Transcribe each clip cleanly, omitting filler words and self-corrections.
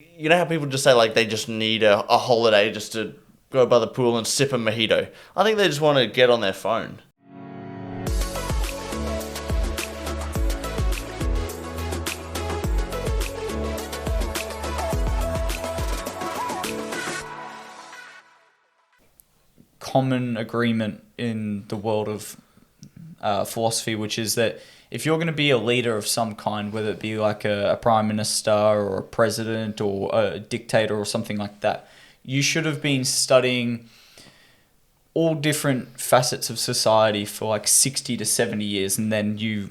You know how people just say, like, they just need a holiday just to go by the pool and sip a mojito? I think they just want to get on their phone. Common agreement in the world of philosophy, which is that if you're going to be a leader of some kind, whether it be like a prime minister or a president or a dictator or something like that, you should have been studying all different facets of society for like 60 to 70 years, and then you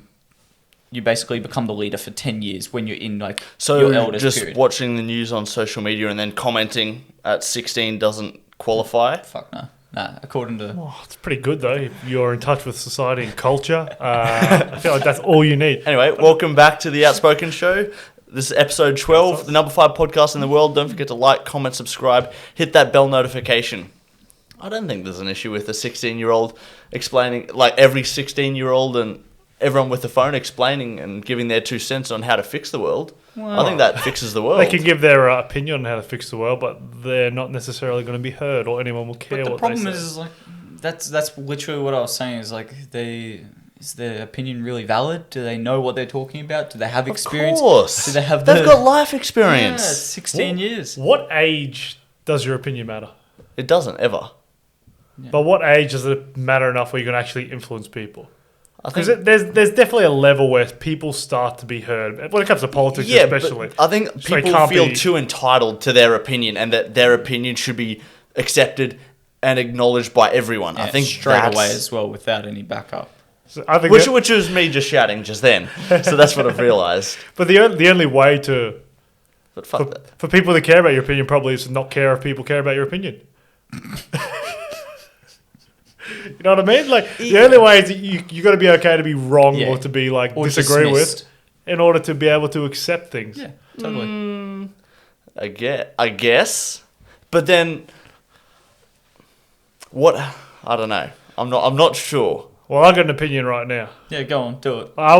basically become the leader for 10 years when you're in like your eldest just period. Watching the news on social media and then commenting at 16 doesn't qualify? Fuck no. Nah, according to... Oh, it's pretty good, though, if you're in touch with society and culture. I feel like that's all you need. Anyway, welcome back to the Outspoken Show. This is episode 12, the number 5 podcast in the world. Don't forget to like, comment, subscribe, hit that bell notification. I don't think there's an issue with a 16-year-old explaining, like every 16-year-old and everyone with a phone explaining and giving their 2 cents on how to fix the world. Wow. I think that fixes the world. They can give their opinion on how to fix the world, but they're not necessarily going to be heard or anyone will care what they say. But the problem is like, that's literally what I was saying, is like, is their opinion really valid? Do they know what they're talking about? Do they have experience? Of course. Do they have They've got life experience. Yeah, 16 years. What age does your opinion matter? It doesn't, ever. Yeah. But what age does it matter enough where you can actually influence people? Because there's definitely a level where people start to be heard when it comes to politics, especially. But I think people feel too entitled to their opinion, and that their opinion should be accepted and acknowledged by everyone. Yeah, I think straight away as well, without any backup. So I think which was me just shouting just then. So that's what I've realised. But the only way to for people to care about your opinion probably is to not care if people care about your opinion. You know what I mean? Like, the only way is that you got to be okay to be wrong or to be like disagree with, in order to be able to accept things. Yeah, totally. I guess, but then what? I don't know. I'm not sure. Well, I got an opinion right now. Yeah, go on, do it. I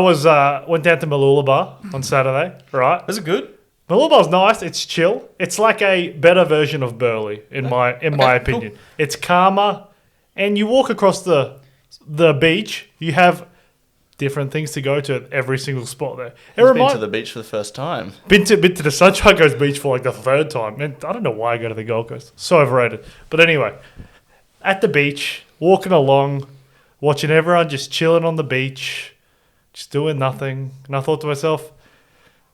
went down to Mooloolaba on Saturday. Right? Was it good? Mooloolaba's nice. It's chill. It's like a better version of Burleigh, in my opinion. Cool. It's calmer. And you walk across the beach, you have different things to go to at every single spot there. I've been to the beach for the first time. Been to the Sunshine Coast Beach for like the 3rd time. And I don't know why I go to the Gold Coast. So overrated. But anyway, at the beach, walking along, watching everyone just chilling on the beach, just doing nothing. And I thought to myself,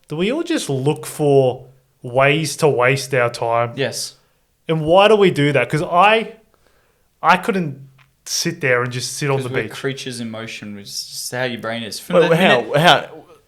do we all just look for ways to waste our time? Yes. And why do we do that? Because I couldn't sit there and just sit on the beach. Creatures in motion, which is just how your brain is.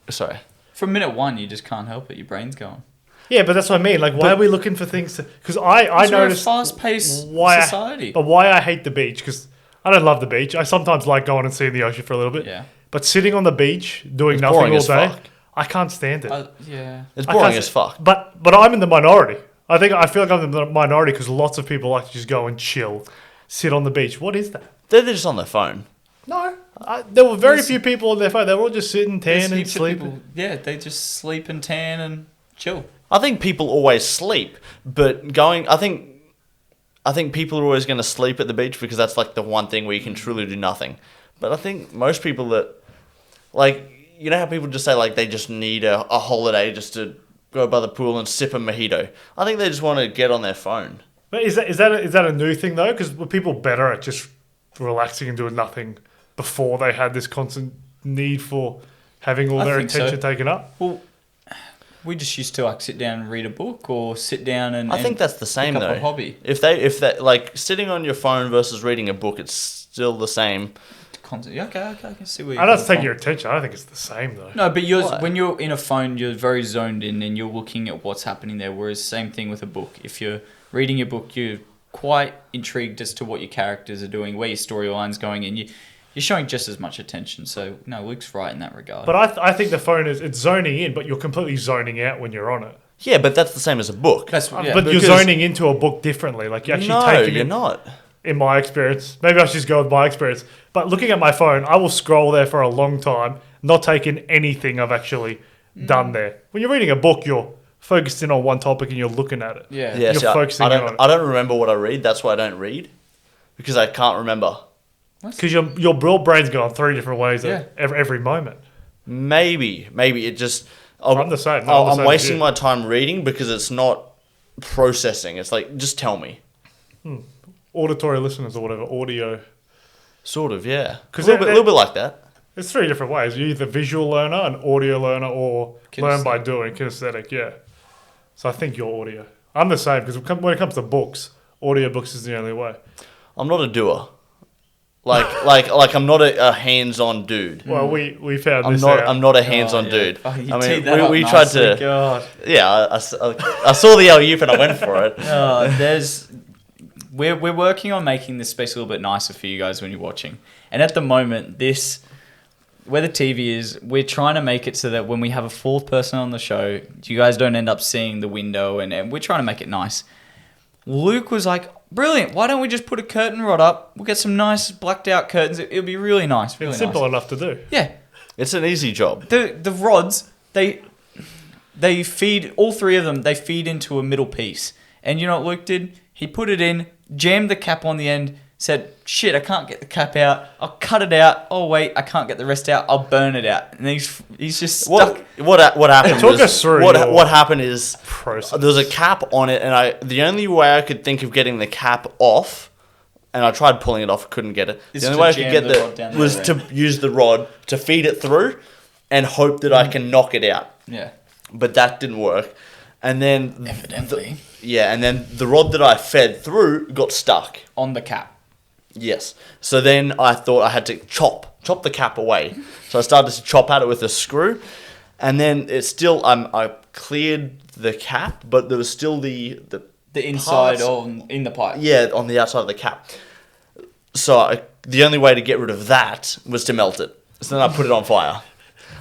Sorry. From minute 1, you just can't help it. Your brain's going. Yeah, but that's what I mean. Like, why are we looking for things to... Because I noticed... We're a fast-paced society. But why I hate the beach, because I don't love the beach. I sometimes like going and seeing the ocean for a little bit. Yeah. But sitting on the beach, doing nothing all day, I can't stand it. Yeah. It's boring as fuck. But I'm in the minority. I feel like I'm in the minority because lots of people like to just go and chill. Sit on the beach. What is that? They're just on their phone. No. There were very few people on their phone. They were all just sitting, tan and sleeping. Yeah, they just sleep and tan and chill. I think people always sleep, but I think people are always going to sleep at the beach because that's like the one thing where you can truly do nothing. But I think most people that, like, you know how people just say, like, they just need a holiday just to go by the pool and sip a mojito? I think they just want to get on their phone. But is that a new thing though? Because were people better at just relaxing and doing nothing before they had this constant need for having all their attention taken up? Well, we just used to like sit down and read a book or sit down and I think that's the same though. A hobby. If that like sitting on your phone versus reading a book, it's still the same. Okay, I can see where you're I don't take your attention. I don't think it's the same though. No, but when you're in a phone, you're very zoned in and you're looking at what's happening there. Whereas same thing with a book. If you're reading a book, you're quite intrigued as to what your characters are doing, where your storyline's going, and you're showing just as much attention. So no, Luke's right in that regard. But I think the phone it's zoning in, but you're completely zoning out when you're on it. Yeah, but that's the same as a book. But you're zoning into a book differently. Like, you're actually you're not. In my experience. Maybe I should just go with my experience. But looking at my phone, I will scroll there for a long time, not taking anything I've actually done there. When you're reading a book, you're focused in on one topic and you're looking at it. Yeah. Yeah, You're see, focusing I don't, on it. I don't remember what I read. That's why I don't read. Because I can't remember. Because your brain's going 3 different ways Yeah. at every moment. Maybe it just... I'm the same. No, I'm the I'm same as wasting you. my time reading because it's not processing. It's like, just tell me. Auditory listeners or whatever, audio. Sort of, yeah. 'Cause A little bit like that. There's 3 different ways. You're either visual learner, an audio learner, or learn by Kinesthetic. doing, kinesthetic, yeah. So I think you're audio. I'm the same, because when it comes to books, audiobooks is the only way. I'm not a doer. Like I'm not a hands-on dude. Well, we found I'm this not. out. I'm not a hands-on yeah. dude. Oh, you I teed mean, that up we tried nicely, to. God. Yeah, I saw the alley-oop and I went for it. We're working on making this space a little bit nicer for you guys when you're watching. And at the moment, where the TV is, we're trying to make it so that when we have a 4th person on the show, you guys don't end up seeing the window, and we're trying to make it nice. Luke was like, brilliant, why don't we just put a curtain rod up? We'll get some nice blacked out curtains. It'll be really nice. Really It's simple nice. enough to do. Yeah. It's an easy job. The rods, they feed, all 3 of them, they feed into a middle piece. And you know what Luke did? He put it in, jammed the cap on the end, said, shit, I can't get the cap out. I'll cut it out. Oh, wait, I can't get the rest out. I'll burn it out. And he's just stuck. What happened? Talk was, us through what your what happened is process. there was a cap on it, and the only way I could think of getting the cap off, and I tried pulling it off, couldn't get it. Is The only to way I could jam get the rod down was there, to use the rod to feed it through, and hope that I can knock it out. Yeah. But that didn't work. And then Evidently. and then the rod that I fed through got stuck. On the cap. Yes. So then I thought I had to chop the cap away. So I started to chop at it with a screw, and then it's still I cleared the cap, but there was still the inside parts- in the pipe. yeah, on the outside of the cap. So the only way to get rid of that was to melt it. So then I put it on fire.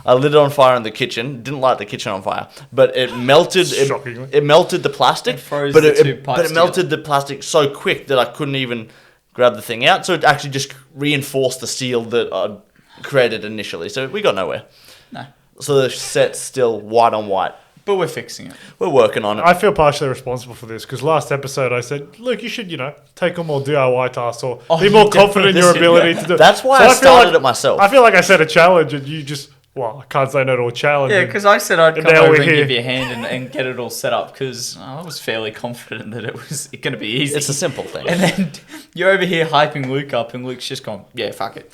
I lit it on fire in the kitchen. Didn't light the kitchen on fire, but it melted. Shockingly. It melted the plastic. It froze but the 2 but pipes it melted the plastic so quick that I couldn't even grab the thing out. So it actually just reinforced the seal that I'd created initially. So we got nowhere. No. So the set's still white on white. But we're fixing it. We're working on it. I feel partially responsible for this because last episode I said, look, you should, take on more DIY tasks or be more confident in your ability to do it. That's why I feel started it myself. I feel like I set a challenge and you just, I can't say no to a challenge. Yeah, and- because I said I'd And come now over we're and here. give you a hand and get it all set up because I was fairly confident that it was going to be easy. It's a simple thing. And then you're over here hyping Luke up, and Luke's just gone, yeah, fuck it.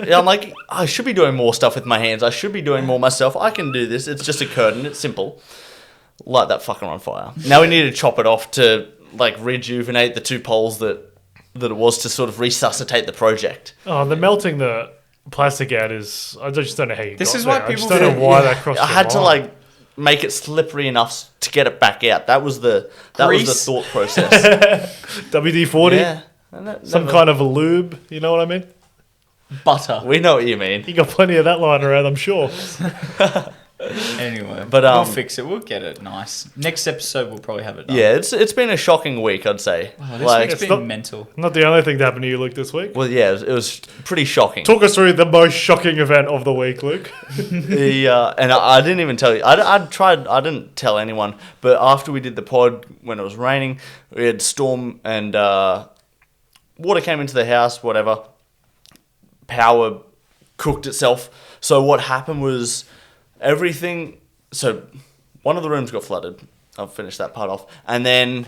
Yeah, I'm like, I should be doing more stuff with my hands. I should be doing more myself. I can do this. It's just a curtain. It's simple. Light that fucker on fire. Now we need to chop it off to rejuvenate the 2 poles that it was to sort of resuscitate the project. Oh, the melting the plastic out is, I just don't know how you This got is there. why I just people don't know think- why that crossed I your had to mind. make it slippery enough to get it back out. That was the Grease? thought process. WD-40, Yeah. some kind of a lube, you know what I mean? Butter. We know what you mean. You got plenty of that lying around, I'm sure. Anyway, But, we'll fix it. We'll get it nice. Next episode, we'll probably have it done. Yeah, it's been a shocking week, I'd say. Oh, this week's It's been not- mental. Not the only thing that happened to you, Luke, this week. well, yeah, it was pretty shocking. Talk us through the most shocking event of the week, Luke. And I didn't even tell you. I tried. I didn't tell anyone. But after we did the pod, when it was raining, we had storm and water came into the house. Whatever, power cooked itself. So what happened was everything. So one of the rooms got flooded. I'll finish that part off, and then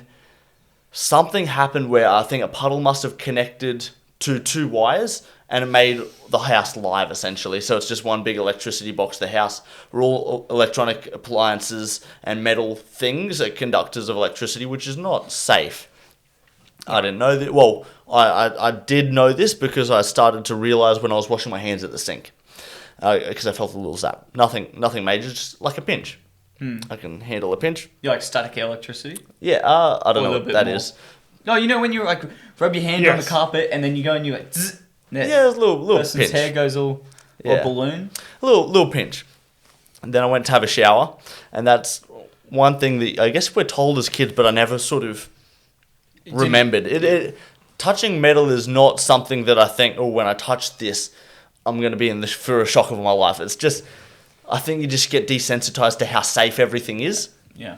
something happened where I think a puddle must have connected to 2 wires, and it made the house live essentially. So it's just one big electricity box. The house were all electronic appliances and metal things, conductors of electricity, which is not safe. I didn't know that. Well, I did know this because I started to realize when I was washing my hands at the sink, because I felt a little zap. Nothing major, just like a pinch. I can handle a pinch. You like static electricity? Yeah, I Or don't a know little what bit that more. is. No, you know when you rub your hand on the Yes. carpet and then you go and you zzz, Yeah, it's a little person's pinch. hair goes all Yeah. balloon. A little pinch. And then I went to have a shower, and that's one thing that I guess we're told as kids, but I never sort of remembered. Touching metal is not something that I think, when I touch this, I'm going to be for a shock of my life. It's just, I think you just get desensitized to how safe everything is. Yeah.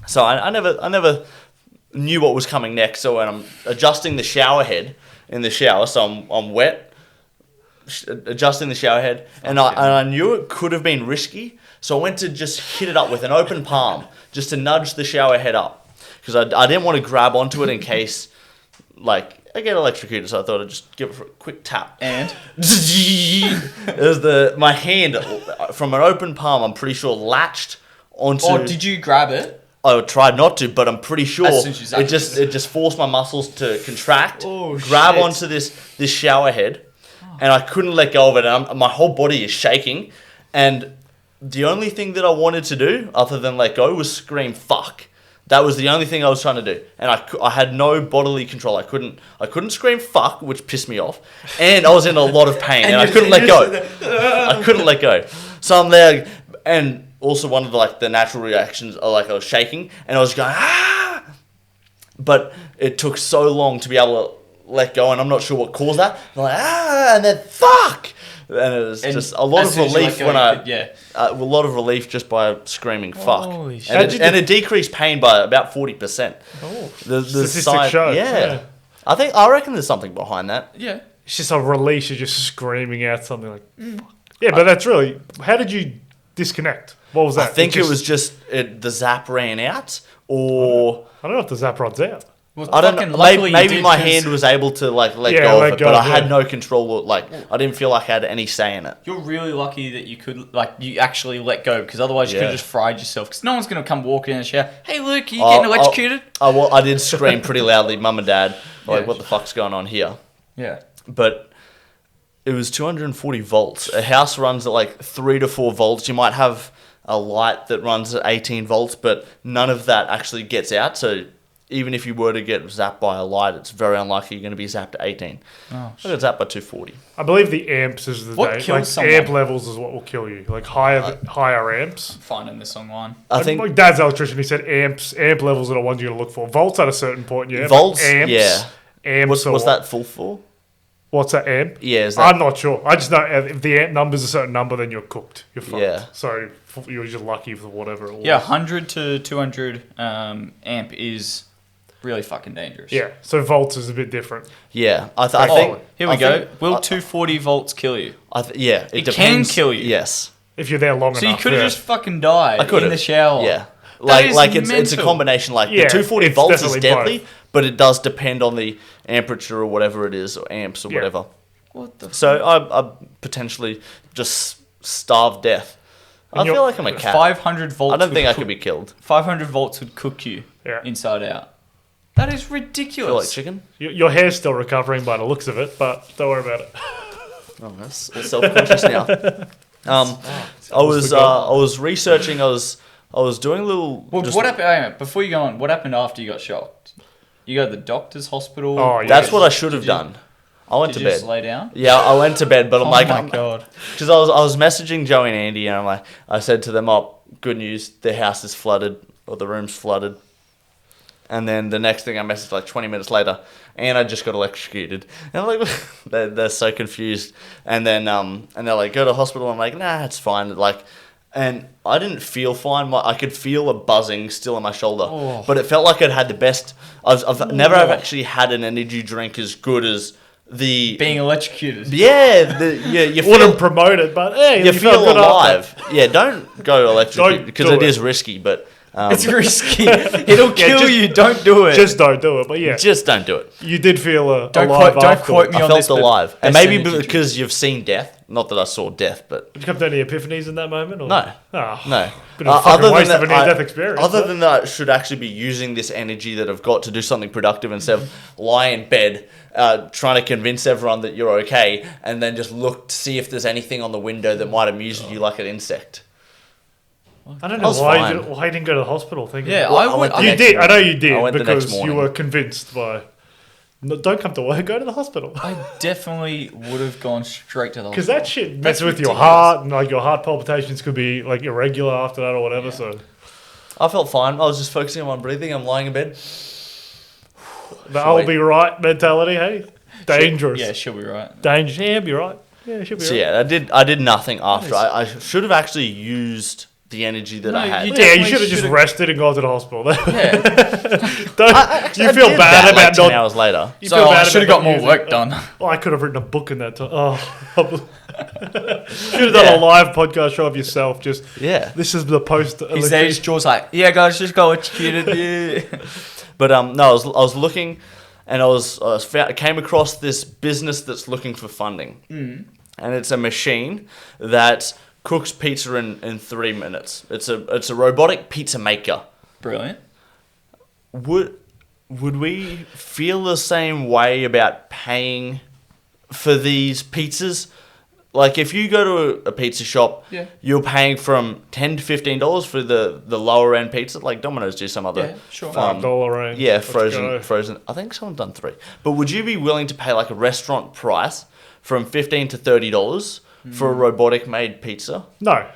So I never knew what was coming next. So when I'm adjusting the shower head in the shower, so I'm wet, adjusting the shower head, and I knew it could have been risky. So I went to just hit it up with an open palm, just to nudge the shower head up, because I didn't want to grab onto it in case, like, I get electrocuted. So I thought I'd just give it a quick tap. And It was my hand from an open palm, I'm pretty sure, latched onto. oh, did you grab it? I tried not to, but I'm pretty sure As soon as you it just forced my muscles to contract, Oh, grab shit. onto this shower head, and I couldn't let go of it. And my whole body is shaking, and the only thing that I wanted to do other than let go was scream "fuck." That was the only thing I was trying to do, and I had no bodily control. I couldn't scream "fuck," which pissed me off, and I was in a lot of pain, and I couldn't let go. I couldn't let go. So I'm there, and also one of the natural reactions are I was shaking, and I was going ah, but it took so long to be able to let go, and I'm not sure what caused that. I'm like ah, and then fuck. And it was just a lot of relief when a lot of relief just by screaming "fuck," Holy shit. and it decreased pain by about 40%. Oh, The statistics show. yeah. I reckon there's something behind that. Yeah. It's just a release. You're just screaming out something like, fuck. Yeah, but that's really. How did you disconnect? What was that? I think it was just the zap ran out, or I don't know if the zap rod's out. Well, I don't fucking know. luckily Maybe you my did, 'cause hand was able to let Yeah, go let of it, go, but I had yeah. no control. I didn't feel like I had any say in it. You're really lucky that you could, you actually let go, because otherwise you could Yeah. have just fried yourself. Because no one's going to come walking in and shout, "Hey, Luke, are you getting electrocuted?" I did scream pretty loudly, Mum and Dad, Yeah. what the fuck's going on here? Yeah. But it was 240 volts. A house runs at 3 to 4 volts. You might have a light that runs at 18 volts, but none of that actually gets out. So even if you were to get zapped by a light, it's very unlikely you're going to be zapped at 18. Oh, I got zapped by 240. I believe the amps is the What day. kills someone? Amp levels is what will kill you. Higher amps. I'm finding this online. I think My dad's electrician. He said amp levels are the ones you're gonna look for. Volts at a certain point. Yeah. volts, Amps. yeah. Amps. What's that full for? What's that amp? Yeah, is that... I'm not sure. I just know if the amp number's a certain number, then you're cooked. You're fucked. Yeah. So you're just lucky for whatever it was. Yeah, 100 to 200 amp is really fucking dangerous. Yeah. So volts is a bit different. Yeah, I Oh, think... here we I go. think- Will 240 volts kill you? yeah, It depends. can kill you. Yes. If you're there long So you enough. could have yeah. just fucking died I could in the shower. Yeah. That is It's a mental. combination. Yeah, The 240 it's volts is definitely deadly, both. but it does depend on the amperature or whatever it is, or amps or Yeah. whatever. What the So I potentially just starve death. I you're- feel like I'm a cat. 500 volts. I don't would think I cook- could be killed. 500 volts would cook you Yeah. inside out. That is I feel like ridiculous. chicken. Your hair's still recovering by the looks of it, but don't worry about it. Oh, that's all self-conscious now. I was researching. I was doing a little. Well, just- what happened? Hang on, before you go on, what happened after you got shocked? You go to the doctor's hospital. Oh, yeah. That's what I should have Did you- done. I went Did to you bed. just lay down? Yeah, I went to bed, but I'm Oh like, my god. because I was messaging Joey and Andy, and I'm like, I said to them, "Oh, good news, the house is flooded, or the room's flooded." And then the next thing I messaged 20 minutes later, and I just got electrocuted. And I'm like, they're so confused. And then and they're like, go to hospital. I'm like, nah, it's fine. And I didn't feel fine. I could feel a buzzing still in my shoulder, Oh. but it felt like it had the best. I've never actually had an energy drink as good as the Being electrocuted. yeah, you feel, Wouldn't promote it, but hey, you felt feel good after. alive. Yeah, don't go electrocute Don't because do it it. is risky, but It's risky. It'll kill just- you. Don't do it. Just don't do it. But yeah, just don't do it. you did feel Don't alive quote- don't after. quote me I on felt this, but alive, and best maybe energy because you've seen death. Not that I saw death, but Did you come to any epiphanies in that moment? Or? no, Oh, no. Bit of a fucking waste of a near-death experience. Other huh? than that, I should actually be using this energy that I've got to do something productive instead of lie in bed trying to convince everyone that you're okay, and then just look to see if there's anything on the window that might amuse you, like an insect. I don't I know was why fine. you didn't go to the hospital. Thinking Yeah, Well, I I would. went the you next did. I know morning. you did I went the next because you morning. were convinced by. No, don't come to work. Go to the hospital. I definitely would have gone straight to the Because hospital. that shit That's messes with your ridiculous. heart, and your heart palpitations could be irregular after that or whatever. Yeah. So I felt fine. I was just focusing on my breathing. I'm lying in bed. the "I'll Wait. be right" mentality. Hey, dangerous. Yeah, she'll be right. Dangerous. Yeah, be right. Yeah, should be So right. yeah, I did nothing after. I should have actually used the energy that No, I had. you Yeah, you definitely should have just should've- rested and gone to the hospital. Yeah. You feel bad like about 10 not. hours later. You So feel I bad should have about got more using- work done. Oh, I could have written a book in that time. Oh, should have done a live podcast show of yourself. Just this is the post. His there, his jaw's like, yeah, guys, just go execute it. Yeah. But no, I was looking, and I came across this business that's looking for funding, and it's a machine that cooks pizza in 3 minutes. It's a robotic pizza maker. Brilliant. Would we feel the same way about paying for these pizzas? Like if you go to a pizza shop, you're paying from $10 to $15 for the lower end pizza. Like Domino's do some other $5 range. Yeah, Let's go. frozen. I think someone's done 3. But would you be willing to pay like a restaurant price from $15 to $30 for a robotic made pizza? No,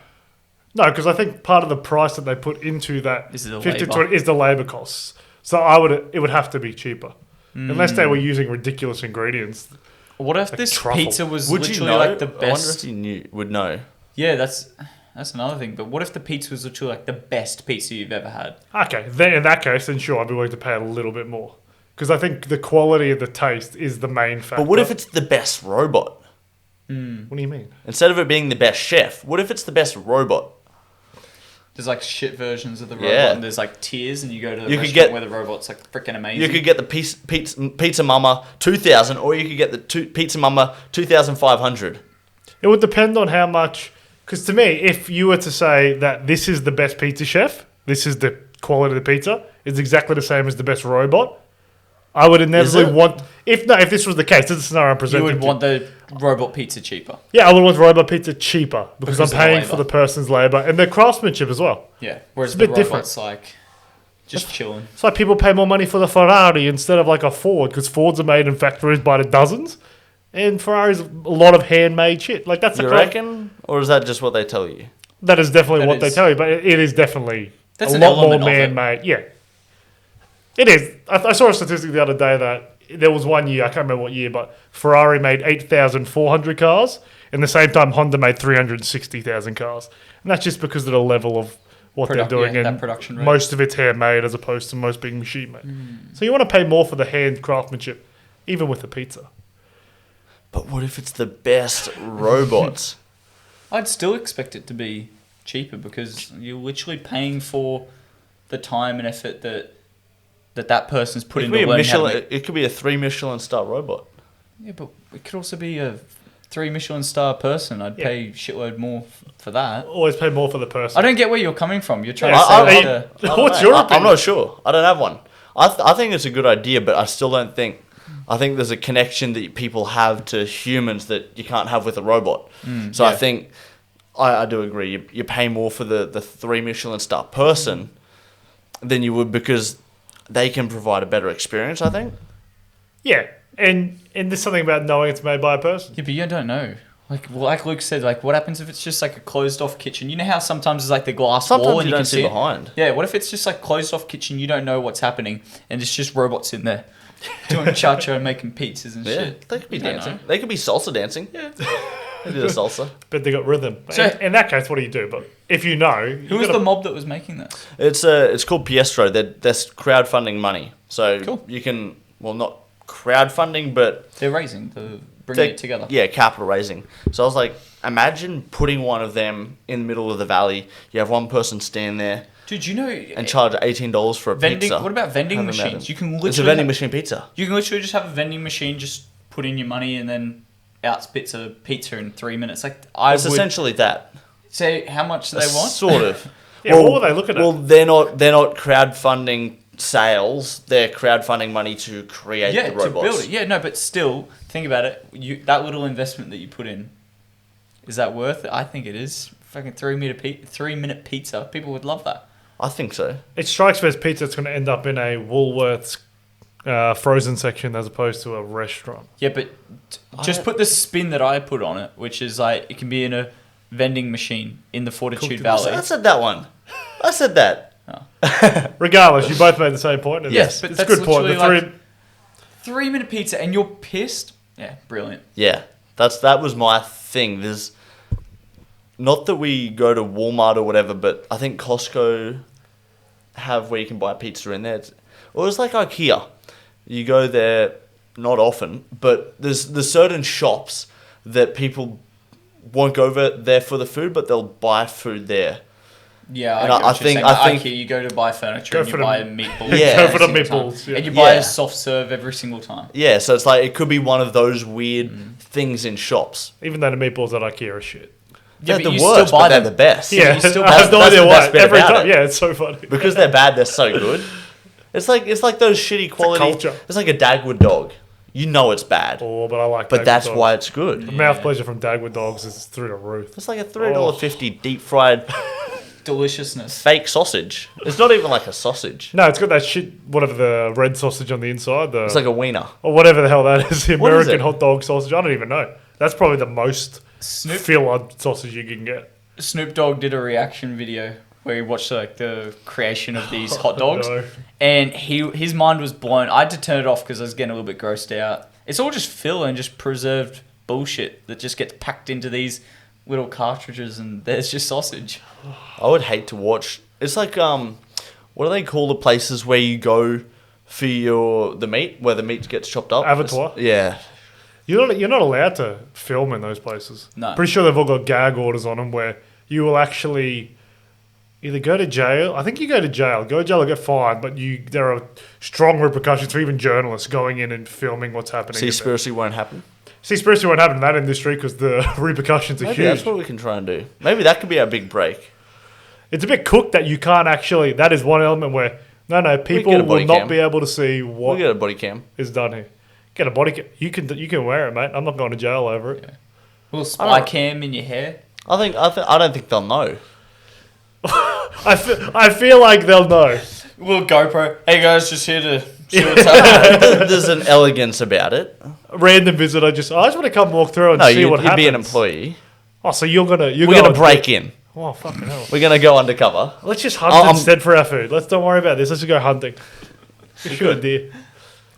because I think part of the price that they put into that Is the 50 to labour. 20 is the labor costs. So it would have to be cheaper, unless they were using ridiculous ingredients. What if this truffle. pizza was Would you literally know? like the I wonder if best? you would know. Yeah, that's another thing. But what if the pizza was literally like the best pizza you've ever had? Okay, then in that case, then sure, I'd be willing to pay a little bit more. Because I think the quality of the taste is the main factor. But what if it's the best robot? What do you mean? Instead of it being the best chef, what if it's the best robot? There's like shit versions of the robot, Yeah. and there's like tiers, and you go to the You could restaurant get- where the robot's like freaking amazing. You could get the Pizza Mama 2000, or you could get the Pizza Mama 2500. It would depend on how much. Because to me, if you were to say that this is the best pizza chef, this is the quality of the pizza, it's exactly the same as the best robot. I would inevitably it? want. If this was the case, this is the scenario I'm you presenting. would to. want the robot pizza cheaper. Yeah, I would want robot pizza cheaper because Because I'm of the paying labour. for the person's labor and their craftsmanship as well. Yeah, whereas It's a the bit different. robot's like just chilling. It's like people pay more money for the Ferrari instead of like a Ford because Fords are made in factories by the dozens, and Ferrari's a lot of handmade shit. Like that's You the kind of- reckon? Or is that just what they tell you? that is definitely That what they is- tell you, but it is definitely That's a an lot more element of it. man-made. Yeah, it is. I saw a statistic the other day that there was one year, I can't remember what year, but Ferrari made 8,400 cars, and the same time Honda made 360,000 cars, and that's just because of the level of what they're doing, that and production rate. most of it's handmade as opposed to most being machine made. So you want to pay more for the hand craftsmanship, even with the pizza. But what if it's the best robots? I'd still expect it to be cheaper because you're literally paying for the time and effort that person's put It into could, be a learning how to Michelin, make. it could be a 3 Michelin star robot. Yeah, but it could also be a 3 Michelin star person. I'd Yeah. pay shitload more for that. Always pay more for the person. I don't get where you're coming from. You're trying Yeah, to say I- like I- the- I don't What's know. your I'm opinion? not sure. I don't have one. I think it's a good idea, but I still don't think. I think there's a connection that people have to humans that you can't have with a robot. So I yeah. think I do agree. You pay more for the 3 Michelin star person than you would because they can provide a better experience, I think. Yeah, and there's something about knowing it's made by a person. Yeah, but you don't know. Like Luke said, like what happens if it's just like a closed off kitchen? You know how sometimes it's like the glass wall Sometimes and you you don't can see see it? behind. Yeah, what if it's just like closed off kitchen? You don't know what's happening, and it's just robots in there doing cha-cha and making pizzas and Yeah, shit. they could be You don't dancing. know. They could be salsa dancing. Yeah, they do the salsa. But they got rhythm. So- in that case, what do you do? But if you know, Who was the mob that was making this? It's called Piestro. They're crowdfunding money, so Cool. you can not crowdfunding, but They're bringing it together. Yeah, capital raising. So I was like, imagine putting one of them in the middle of the valley. You have one person stand there Dude, you know, and charge $18 for a vending. pizza. What about vending Have them at machines? it. You can It's a literally vending machine pizza. You can literally just have a vending machine, just put in your money, and then out spits a pizza in 3 minutes. Like It's essentially that. say how much do they want. Sort of. Yeah, what were they looking at? Well, they're not crowdfunding sales. They're crowdfunding money to create Yeah, the to robots. build it. Yeah, no, but still, think about it. That little investment that you put in, is that worth it? I think it is. Fucking 3-minute pizza. People would love that. I think so. It strikes me as pizza that's going to end up in a Woolworths frozen section as opposed to a restaurant. Yeah, but just put the spin that I put on it, which is like it can be in a vending machine in the Fortitude Valley. I said that one. I said that. Regardless, you both made the same point. and Yes, but it's a that's good point. The literally three, like 3-minute pizza, and you're pissed. Yeah, brilliant. Yeah, that was my thing. not that we go to Walmart or whatever, but I think Costco have where you can buy pizza in there. Or it's like IKEA. You go there, not often, but there's certain shops that people won't go over there for the food, but they'll buy food there. Yeah, And I think IKEA, you go to buy furniture Go and you for the- buy meatballs. Yeah. Go for the every single meatballs, time. yeah. And you buy Yeah. a soft serve every single time. Yeah, so it's like it could be one of those weird things in shops. Even though the meatballs at IKEA are shit. They're but the you worst, still buy but they're them. the best. Yeah, you still I have no that's idea the why. best bit Every about time, it. yeah, it's so funny. Because they're bad, they're so good. It's like those shitty quality. culture. It's like a Dagwood dog. You know it's bad, Oh, but I like. but Dagwood that's dogs. why it's good. The mouth pleasure from Dagwood dogs is through the roof. It's like a $3.50 deep fried Deliciousness. fake sausage. It's not even like a sausage. No, it's got that shit. Whatever the red sausage on the inside, It's like a wiener. or whatever the hell that is. The What is American it? hot dog sausage. I don't even know. That's probably the most Snoop filler sausage you can get. Snoop Dogg did a reaction video where he watched like the creation of these hot Oh, dogs, no. and his mind was blown. I had to turn it off because I was getting a little bit grossed out. It's all just filler and just preserved bullshit that just gets packed into these little cartridges, and there's just sausage. I would hate to watch. It's like what do they call the places where you go for the meat, where the meat gets chopped up? Abattoir? Yeah. You're not allowed to film in those places. No. Pretty sure they've all got gag orders on them where you will actually either go to jail. I think you go to jail. Go to jail or get fined, but there are strong repercussions for even journalists going in and filming what's happening. in there. Seaspiracy won't happen. Seaspiracy won't happen in that industry because the repercussions are Maybe huge. that's what we can try and do. Maybe that could be our big break. It's a bit cooked that you can't actually. That is one element where people get a will body not cam. be able to see We'll what get a body cam. is done here. Get a body cam. You can wear it, mate. I'm not going to jail over it. A little I spy don't- cam in your hair. I don't think they'll know. I feel like they'll know. Little GoPro. Hey guys, just here to see what's happening. There's an elegance about it. A random visitor I just want to come walk through and No, see what you'd happens. be an employee. Oh, so you're gonna We're gonna break in. Oh fucking hell! We're gonna go undercover. Let's just hunt I'm- instead for our food. Don't worry about this. Let's just go hunting. Good idea.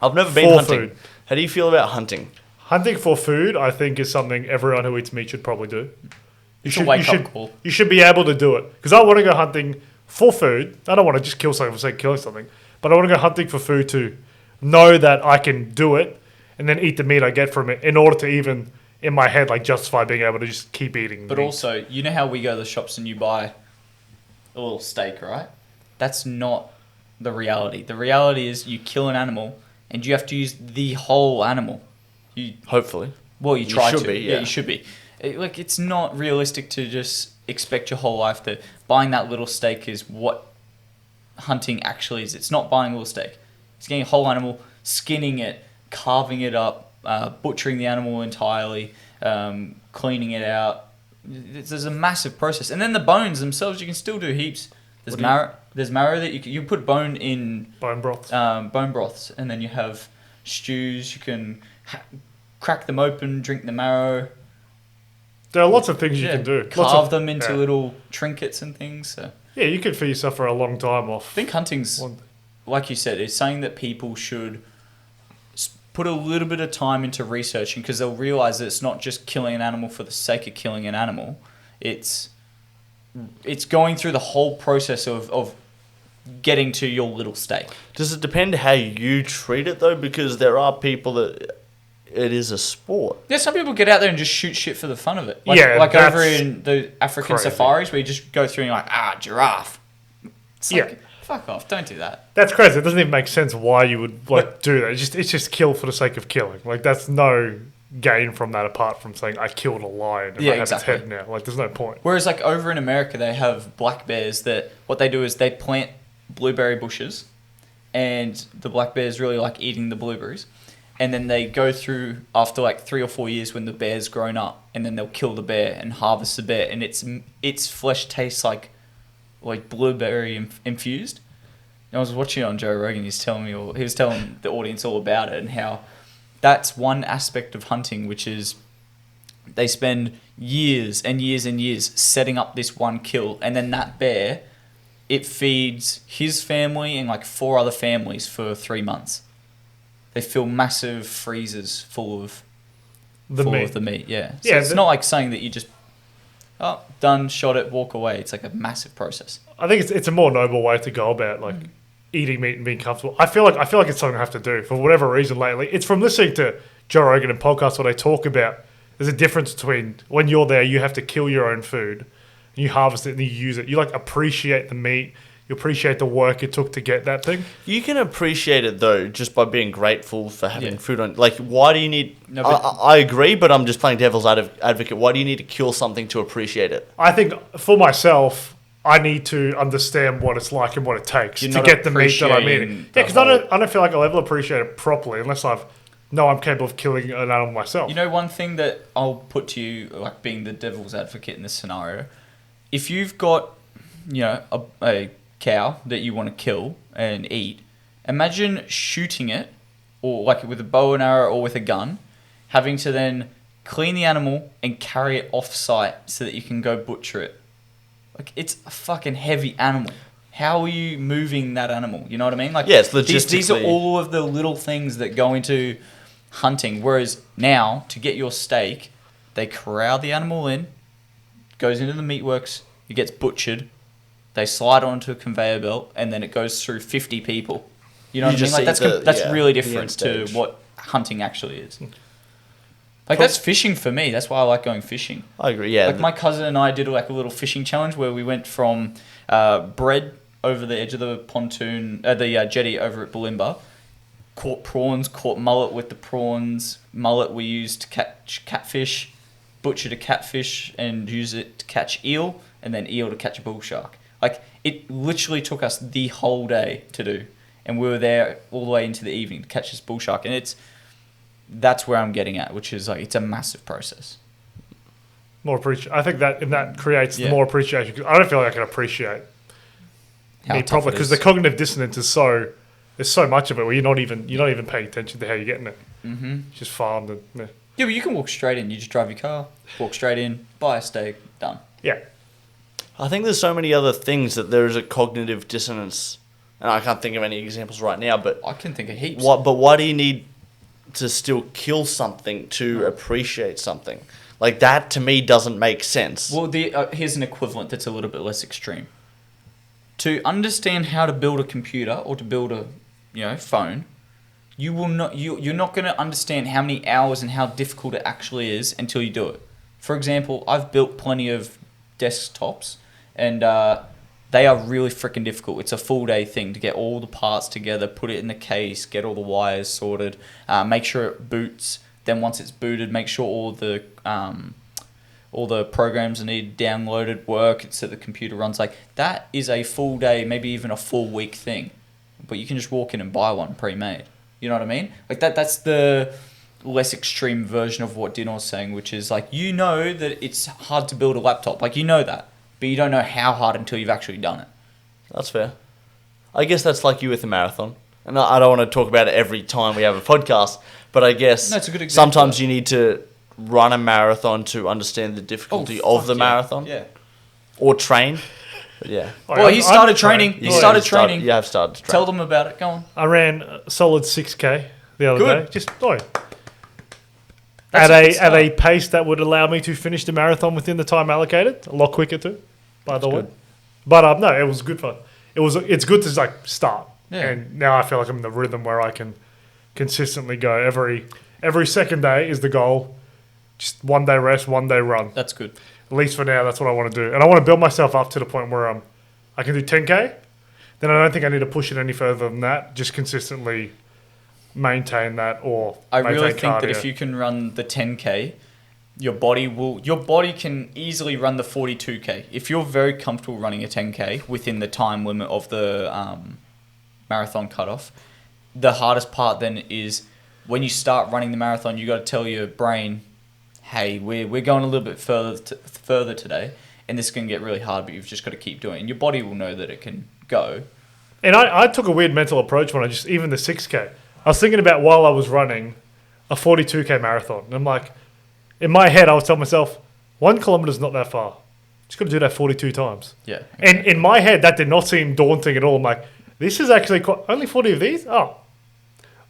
I've never been For hunting. food. How do you feel about hunting? Hunting for food, I think, is something everyone who eats meat should probably do. It's a wake-up call. You should be able to do it because I want to go hunting for food. I don't want to just kill something for the sake of killing something, but I want to go hunting for food to know that I can do it and then eat the meat I get from it in order to even in my head like justify being able to just keep eating. But meat. also, you know how we go to the shops and you buy a little steak, right? That's not the reality. The reality is you kill an animal and you have to use the whole animal. Hopefully. Well, you try should to. be, yeah. You should be. It's not realistic to just expect your whole life that buying that little steak is what hunting actually is. It's not buying a little steak. It's getting a whole animal, skinning it, carving it up, butchering the animal entirely, cleaning it out. There's a massive process. And then the bones themselves, you can still do heaps. There's marrow that you put bone in bone broth. bone broths, and then you have stews. You can crack them open, drink the marrow. There are lots of things you can do. Lots Carve of, them into yeah. little trinkets and things. So Yeah, you could feed yourself for a long time off. I think hunting's, like you said, is something that people should put a little bit of time into researching because they'll realize that it's not just killing an animal for the sake of killing an animal. It's going through the whole process of getting to your little steak. Does it depend how you treat it though? Because there are people that it is a sport. Yeah, some people get out there and just shoot shit for the fun of it. Like, Yeah, like over that's in the African crazy. safaris where you just go through and you're like, giraffe. It's like, Yeah. fuck off, don't do that. That's crazy. It doesn't even make sense why you would do that. It's just kill for the sake of killing. Like that's no gain from that apart from saying I killed a lion and Yeah, I have exactly. its head now. Like there's no point. Whereas like over in America, they have black bears that what they do is they plant blueberry bushes and the black bears really like eating the blueberries. And then they go through after like 3 or 4 years when the bear's grown up and then they'll kill the bear and harvest the bear and its flesh tastes like blueberry infused. And I was watching it on Joe Rogan. He was telling the audience all about it and how that's one aspect of hunting, which is they spend years and years and years setting up this one kill, and then that bear, it feeds his family and like 4 other families for 3 months. They fill massive freezers full of The meat. the meat. Yeah, so Yeah, it's not like something that you just Oh, done, shot it, walk away. It's like a massive process. I think it's a more noble way to go about like eating meat and being comfortable. I feel like it's something I have to do for whatever reason lately. It's from listening to Joe Rogan and podcasts where they talk about there's a difference between when you're there, you have to kill your own food, and you harvest it and you use it. You like appreciate the meat. You appreciate the work it took to get that thing. You can appreciate it though just by being grateful for having food on. Like, why do you need? No, I agree, but I'm just playing devil's advocate. Why do you need to kill something to appreciate it? I think for myself, I need to understand what it's like and what it takes to get the meat that I'm eating. Yeah, because I don't feel like I'll ever appreciate it properly unless I'm capable of killing an animal myself. You know, one thing that I'll put to you, like being the devil's advocate in this scenario, if you've got, a cow that you want to kill and eat, imagine shooting it, or like with a bow and arrow or with a gun, having to then clean the animal and carry it off site so that you can go butcher it. Like, it's a fucking heavy animal. How are you moving that animal? You know what I mean? Like, yeah, it's logistically. These are all of the little things that go into hunting. Whereas now, to get your steak, they corral the animal in, goes into the meatworks, it gets butchered, they slide onto a conveyor belt, and then it goes through 50 people. You know what I mean? Like, that's really different to what hunting actually is. Like, that's fishing for me. That's why I like going fishing. I agree, yeah. Like, my cousin and I did like a little fishing challenge where we went from bread over the edge of the pontoon, the jetty over at Bulimba, caught prawns, caught mullet with the prawns. Mullet we used to catch catfish, butchered a catfish and used it to catch eel, and then eel to catch a bull shark. Like, it literally took us the whole day to do, and we were there all the way into the evening to catch this bull shark. And that's where I'm getting at, which is like, it's a massive process. More appreciation. I think that creates more appreciation, because I don't feel like I can appreciate meat properly, because the cognitive dissonance is so. There's so much of it where you're not even paying attention to how you're getting it. Mm-hmm. It's just farmed and yeah, but you can walk straight in. You just drive your car, walk straight in, buy a steak, done. Yeah. I think there's so many other things that there is a cognitive dissonance, and I can't think of any examples right now. But I can think of heaps. But why do you need to still kill something to appreciate something? Like, that to me doesn't make sense. Well, here's an equivalent that's a little bit less extreme. To understand how to build a computer or to build a phone, you're not going to understand how many hours and how difficult it actually is until you do it. For example, I've built plenty of desktops, and they are really freaking difficult. It's a full day thing to get all the parts together, put it in the case, get all the wires sorted, make sure it boots. Then once it's booted, make sure all the programs are needed downloaded, work, so the computer runs. Like, that is a full day, maybe even a full week thing. But you can just walk in and buy one pre-made. You know what I mean? Like, that's the less extreme version of what Dino was saying, which is like, that it's hard to build a laptop. Like, that. But you don't know how hard until you've actually done it. That's fair. I guess that's like you with the marathon. And I don't want to talk about it every time we have a podcast, but I guess it's a good example. Sometimes you need to run a marathon to understand the difficulty of the marathon. Yeah. Or train. But yeah. Well, he started training. You have started training. Tell them about it. Go on. I ran a solid 6K the other day. Just at a pace that would allow me to finish the marathon within the time allocated. A lot quicker too, by the way. But no, it was good fun. It's good to like start. Yeah. And now I feel like I'm in the rhythm where I can consistently go every second day is the goal. Just one day rest, one day run. That's good. At least for now, that's what I want to do. And I want to build myself up to the point where I can do 10K. Then I don't think I need to push it any further than that. Just consistently maintain that or I really think that if you can run the 10K, your body can easily run the 42K. If you're very comfortable running a 10K within the time limit of the marathon cutoff, the hardest part then is when you start running the marathon, you got to tell your brain, hey, we're going a little bit further today, and this is going to get really hard, but you've just got to keep doing it. And your body will know that it can go. And I took a weird mental approach when even the 6K. I was thinking about while I was running a 42K marathon. And I'm like, in my head, I was telling myself, 1 kilometer is not that far. Just got to do that 42 times. Yeah. And in my head, that did not seem daunting at all. I'm like, this is actually only 40 of these? Oh,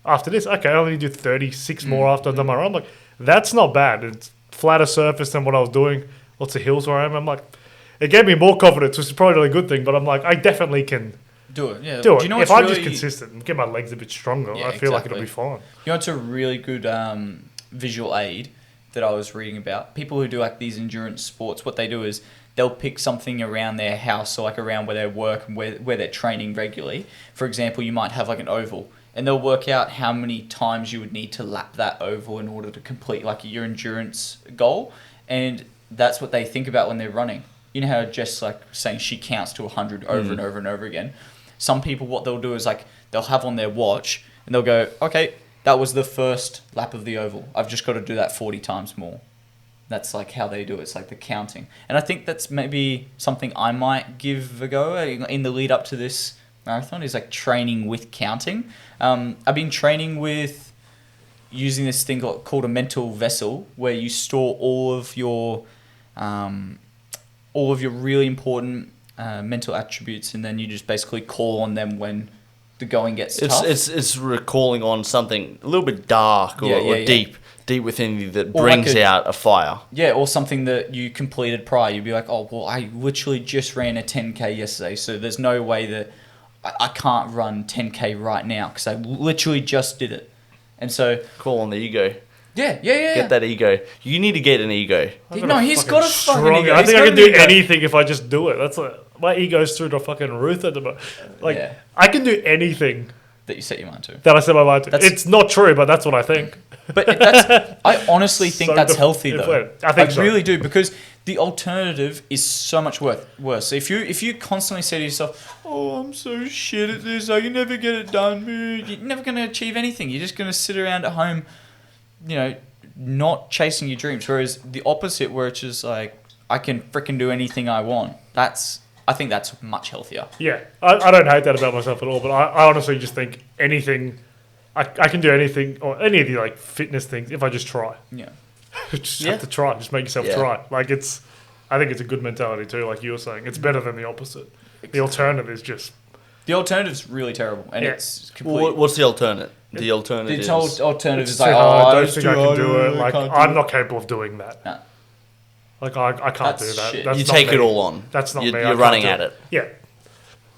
after this, okay, I only need to do 36 more after I've done my run. I'm like, that's not bad. It's flatter surface than what I was doing. lots of hills where I am. I'm like, it gave me more confidence, which is probably a good thing. But I'm like, I definitely can Do it, yeah. do it. Do you know If what's I'm just really- consistent and get my legs a bit stronger, Yeah, I feel like exactly. it'll be fine. You know, it's a really good visual aid that I was reading about. People who do like these endurance sports, what they do is they'll pick something around their house or like around where they work and where they're training regularly. For example, you might have like an oval, and they'll work out how many times you would need to lap that oval in order to complete like your endurance goal. And that's what they think about when they're running. You know how Jess like saying she counts to 100 over and over and over again. Some people, what they'll do is like they'll have on their watch and they'll go, okay, that was the first lap of the oval. I've just got to do that 40 times more. That's like how they do it. It's like the counting. And I think that's maybe something I might give a go in the lead up to this marathon, is like training with counting. I've been training with using this thing called a mental vessel, where you store all of your really important mental attributes, and then you just basically call on them when the going gets tough. It's recalling on something a little bit dark or deep within you that Or brings like out a fire. Yeah, or something that you completed prior. You'd be like, oh, well, I literally just ran a 10K yesterday, so there's no way that I can't run 10K right now because I literally just did it. And so... Call on the ego. Yeah. Get that ego. You need to get an ego. No, he's got a fucking ego. I He's think I got can an do ego. anything if I just do it. That's like, my ego's through the fucking roof at the moment. Like, Yeah. I can do anything That you set your mind to. that I set my mind to. That's- It's not true, but that's what I think. But I honestly think So that's healthy, though. inflated. I think so. really do, because the alternative is so much worse. So if you constantly say to yourself, "Oh, I'm so shit at this. I can never get it done," you're never going to achieve anything. You're just going to sit around at home, not chasing your dreams. Whereas the opposite, where it's just like, I can freaking do anything I want. I think that's much healthier. Yeah, I don't hate that about myself at all, but I honestly just think anything, I can do anything, or any of the like fitness things if I just try. Yeah. Just have to try. Just make yourself try. Like I think it's a good mentality too, like you were saying. It's better than the opposite. The alternative is just... The alternative's really terrible, and it's complete. What's the alternate? The alternative is... alternative It's is too like, hard. I oh, don't it's think too I can hard, do it. I Like, can't do I'm it. not capable of doing that. Nah. Like, I can't That's do that. shit. That's You not take me. it all on. That's not me. I You're can't running do at it. Yeah.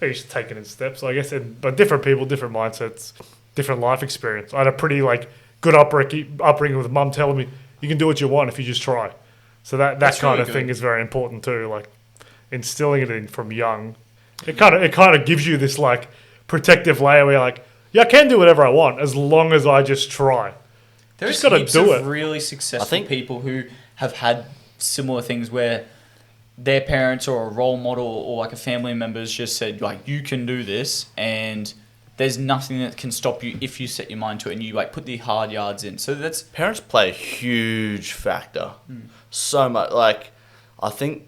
You just take it in steps, I guess. But different people, different mindsets, different life experience. I had a pretty, like, good upbringing with mum telling me, you can do what you want if you just try. So that That's kind really of thing good. is very important too. Like, instilling it in from young. It kind of gives you this, like, protective layer where you're like, yeah, I can do whatever I want as long as I just try. There's Just gotta heaps do of it. really successful I think- people who have had similar things where their parents or a role model or like a family member's just said, like, you can do this, and there's nothing that can stop you if you set your mind to it and you like put the hard yards in. So that's Parents play a huge factor. So much. Like, I think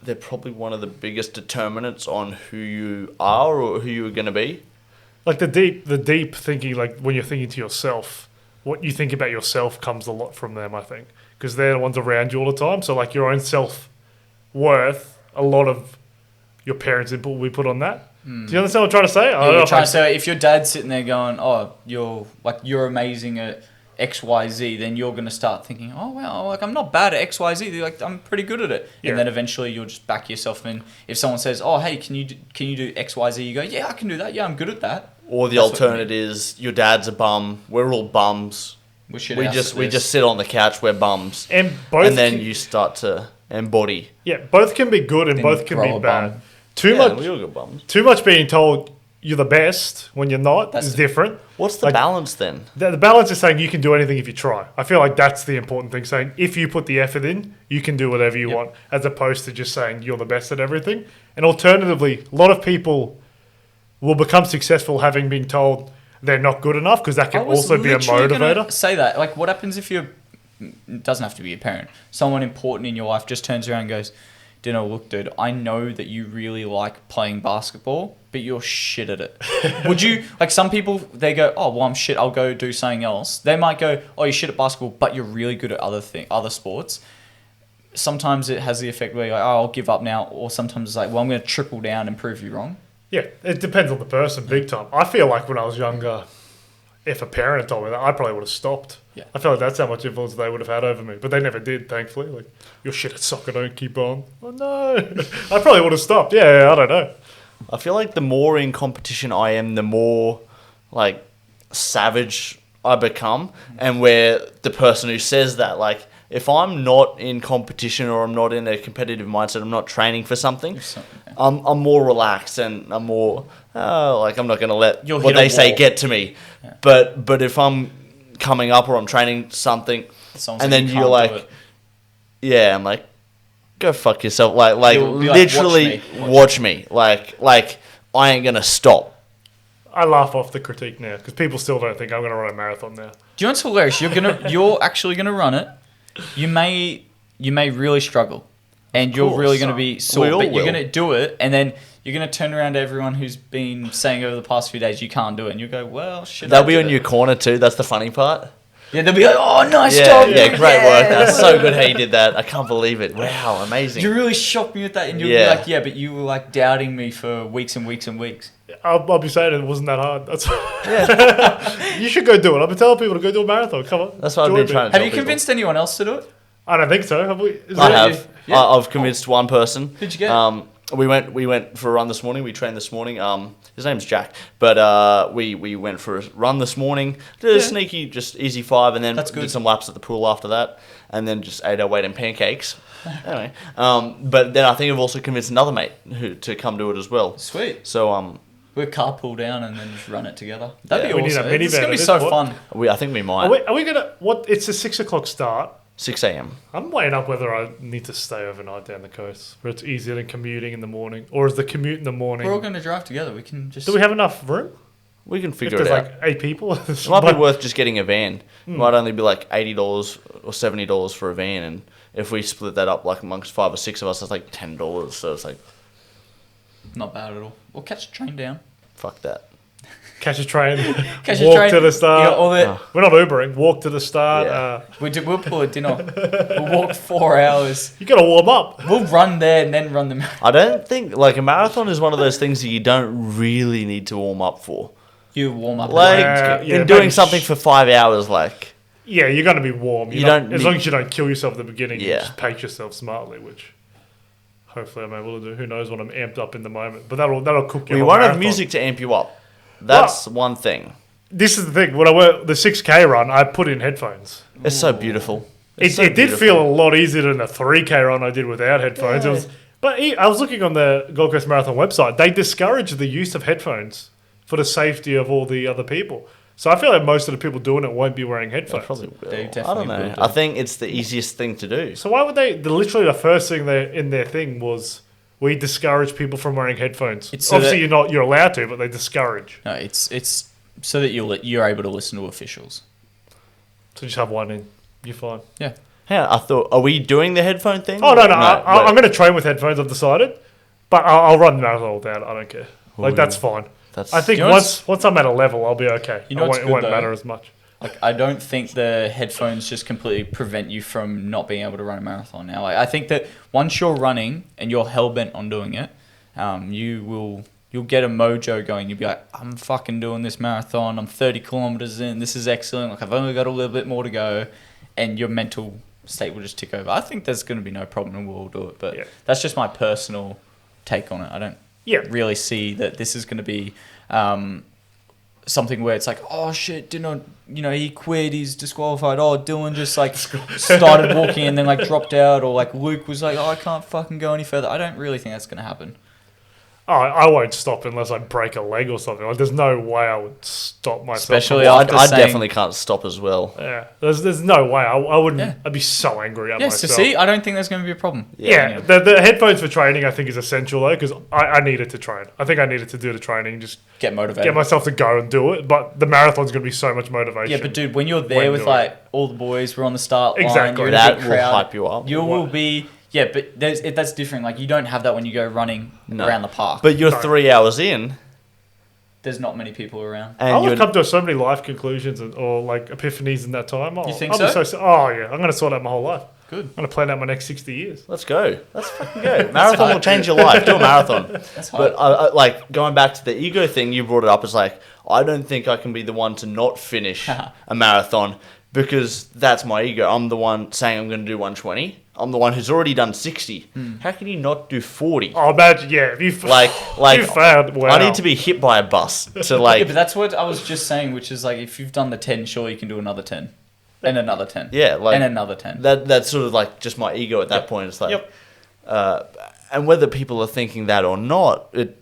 they're probably one of the biggest determinants on who you are or who you're going to be. Like the deep thinking, like when you're thinking to yourself, what you think about yourself comes a lot from them, I think, because they're the ones around you all the time. So like your own self-worth, a lot of your parents' input will be put on that. Do you understand what I'm trying to say? I don't know you're if trying I- to say if your dad's sitting there going, oh, you're amazing at XYZ, then you're going to start thinking, oh, wow, like I'm not bad at XYZ. Like I'm pretty good at it. Yeah. And then eventually you'll just back yourself in. If someone says, oh, hey, can you do XYZ? You go, yeah, I can do that. Yeah, I'm good at that. Or the That's what you alternate is your dad's a bum. We're all bums. We should We just sit on the couch. We're bums. and both, And then you start to embody. both can be good and Then both can grow be a bad. bum. Too Yeah, much, we all got bums. too much being told you're the best when you're not That's is the- different. What's the Like- balance then? The balance is saying you can do anything if you try. I feel like that's the important thing. Saying if you put the effort in, you can do whatever you Yep. want, as opposed to just saying you're the best at everything. And alternatively, a lot of people will become successful having been told they're not good enough, because that I can was also be a literally gonna motivator. say that. Like, what happens if you're... It doesn't have to be a parent. Someone important in your life just turns around and goes, Dino, look, dude, I know that you really like playing basketball, but you're shit at it. Would you... Like, some people, they go, oh, well, I'm shit, I'll go do something else. They might go, oh, you're shit at basketball, but you're really good at other sports. Sometimes it has the effect where you're like, oh, I'll give up now. Or sometimes it's like, well, I'm going to triple down and prove you wrong. Yeah, it depends on the person, big time. I feel like when I was younger, if a parent told me that, I probably would have stopped. Yeah. I feel like that's how much influence they would have had over me. But they never did, thankfully. Like, you're shit at soccer, don't keep on. Oh, no. I probably would have stopped. Yeah, I don't know. I feel like the more in competition I am, the more like savage I become, and where the person who says that, like, if I'm not in competition or I'm not in a competitive mindset, I'm not training for something, I'm more relaxed and I'm more like I'm not going to let You'll what hit a they say wall. get to me. Yeah. But if I'm coming up or I'm training something, Someone's and like, then "You you're can't do like, it." yeah, I'm like, go fuck yourself. Like You'll be like, literally "Watch me." Like I ain't gonna stop. I laugh off the critique now because people still don't think I'm going to run a marathon now. Do you know what's hilarious? You're actually gonna run it. You may really struggle, and you're course. really gonna be We sore. all But you're will. gonna do it, and then you're gonna turn around to everyone who's been saying over the past few days you can't do it, and you go, "Well, shit." They'll I be did on it." your corner too. That's the funny part. Yeah, they'll be like, "Oh, nice Yeah, job, yeah, dude. great work. Yeah." That's so good how you did that. I can't believe it. Wow, amazing. You really shocked me with that, and you'll Yeah. be like, "Yeah, but you were like doubting me for weeks and weeks and weeks." I'll be saying it wasn't that hard. That's You should go do it. I've been telling people to go do a marathon. Come on. That's what I've Join been me. trying to Have tell you people. convinced anyone else to do it? I don't think so. Have we? Is I there- have. Yeah. I've convinced one person. Who'd you get? We went for a run this morning. We trained this morning. His name's Jack, but we went for a run this morning. Did a sneaky, just easy 5, and then That's good. did some laps at the pool after that, and then just ate our weight in pancakes. Anyway, but then I think I've also convinced another mate to come do it as well. Sweet. So We'll carpool down and then just run it together. That'd Yeah. be We need a awesome. minivan It's gonna at be this so point. fun. I think we might. Are we gonna? What? It's a 6 o'clock start. 6 a.m. I'm weighing up whether I need to stay overnight down the coast, where it's easier than commuting in the morning, or is the commute in the morning? We're all going to drive together. We can just. Do we have enough room? We can If figure there's it out. like 8 people, It might be worth just getting a van. It might only be like $80 or $70 for a van, and if we split that up like amongst 5 or 6 of us, that's like $10. So it's like, Not bad at all. We'll catch the train down. fuck that. catch a train, Catch the walk train. to the start. You got all the, We're not Ubering. Walk to the start. Yeah. we'll pull a dinner. We'll walk 4 hours. You got to warm up. We'll run there and then run the marathon. I don't think, like, a marathon is one of those things that you don't really need to warm up for. You warm up. Like, Yeah, in doing maybe something for 5 hours, like, Yeah, you're going to be warm. You You're not- don't as need- long as you don't kill yourself at the beginning. You Yeah. just pace yourself smartly, which hopefully I'm able to do. Who knows what I'm amped up in the moment, but that'll cook you. we won't have music to amp you up. That's one thing. This is the thing. When I went the 6K run, I put in headphones. It's so beautiful. It's so It did beautiful. feel a lot easier than the 3K run I did without headphones. It was, but I was looking on the Gold Coast Marathon website. They discourage the use of headphones for the safety of all the other people. So I feel like most of the people doing it won't be wearing They headphones. probably will. They I definitely don't know. will do. I think it's the easiest thing to do. So why would they? Literally, the first thing in their thing was we discourage people from wearing headphones. It's so Obviously, that- you're allowed to, but they discourage. No, it's so that you're able to listen to officials. So just have one in. You're fine. Yeah. Yeah, I thought, are we doing the headphone thing? Oh no, but- I'm going to train with headphones. I've decided, but I'll run the marathon without. I don't care. Like Ooh. that's fine. That's, I think You know once I'm at a level, I'll be okay. You know what's it good, won't though? matter as much. Like, I don't think the headphones just completely prevent you from not being able to run a marathon now. Like, I think that once you're running and you're hell-bent on doing it, you'll get a mojo going. You'll be like, I'm fucking doing this marathon. I'm 30 kilometers in. This is excellent. Like, I've only got a little bit more to go. And your mental state will just tick over. I think there's going to be no problem and we'll do it. But Yeah. that's just my personal take on it. I don't Yeah. really see that this is going to be something where it's like, oh shit, Dino, he quit, he's disqualified. Oh, Dylan just like started walking and then like dropped out, or like Luke was like, oh, I can't fucking go any further. I don't really think that's going to happen. Oh, I won't stop unless I break a leg or something. Like, there's no way I would stop myself. Especially from- after I saying- definitely can't stop as well. Yeah, there's no way. I wouldn't. Yeah. I'd be so angry at Yeah, myself. so see, I don't think there's going to be a problem. Yeah, the headphones for training I think is essential though, because I needed to train. I think I needed to do the training, just Get motivated. get myself to go and do it. But the marathon's going to be so much motivation. Yeah, but dude, when you're there When with doing like all the boys, we're on the start line, Exactly. you're in a That big will crowd, hype you up. You will be, yeah, but that's different. Like, you don't have that when you go running No. around the park. But you're No. 3 hours in, There's not many people around. and I'll you're have come to so many life conclusions or like epiphanies in that time. You think I'll so? Be oh yeah, I'm going to sort out my whole life. Good. I'm going to plan out my next 60 years. Let's go. Let's fucking go. Marathon will change your life. Do a marathon. That's But like going back to the ego thing, you brought it up. It's like I don't think I can be the one to not finish a marathon because that's my ego. I'm the one saying I'm going to do 120. I'm the one who's already done 60. How can you not do 40? Oh, imagine, yeah. If you Like you failed, wow. I need to be hit by a bus to like. Yeah, but that's what I was just saying, which is like if you've done the 10, sure you can do another 10. And another 10. Yeah, like and another 10. That's sort of like just my ego at that point. It's like, and whether people are thinking that or not, it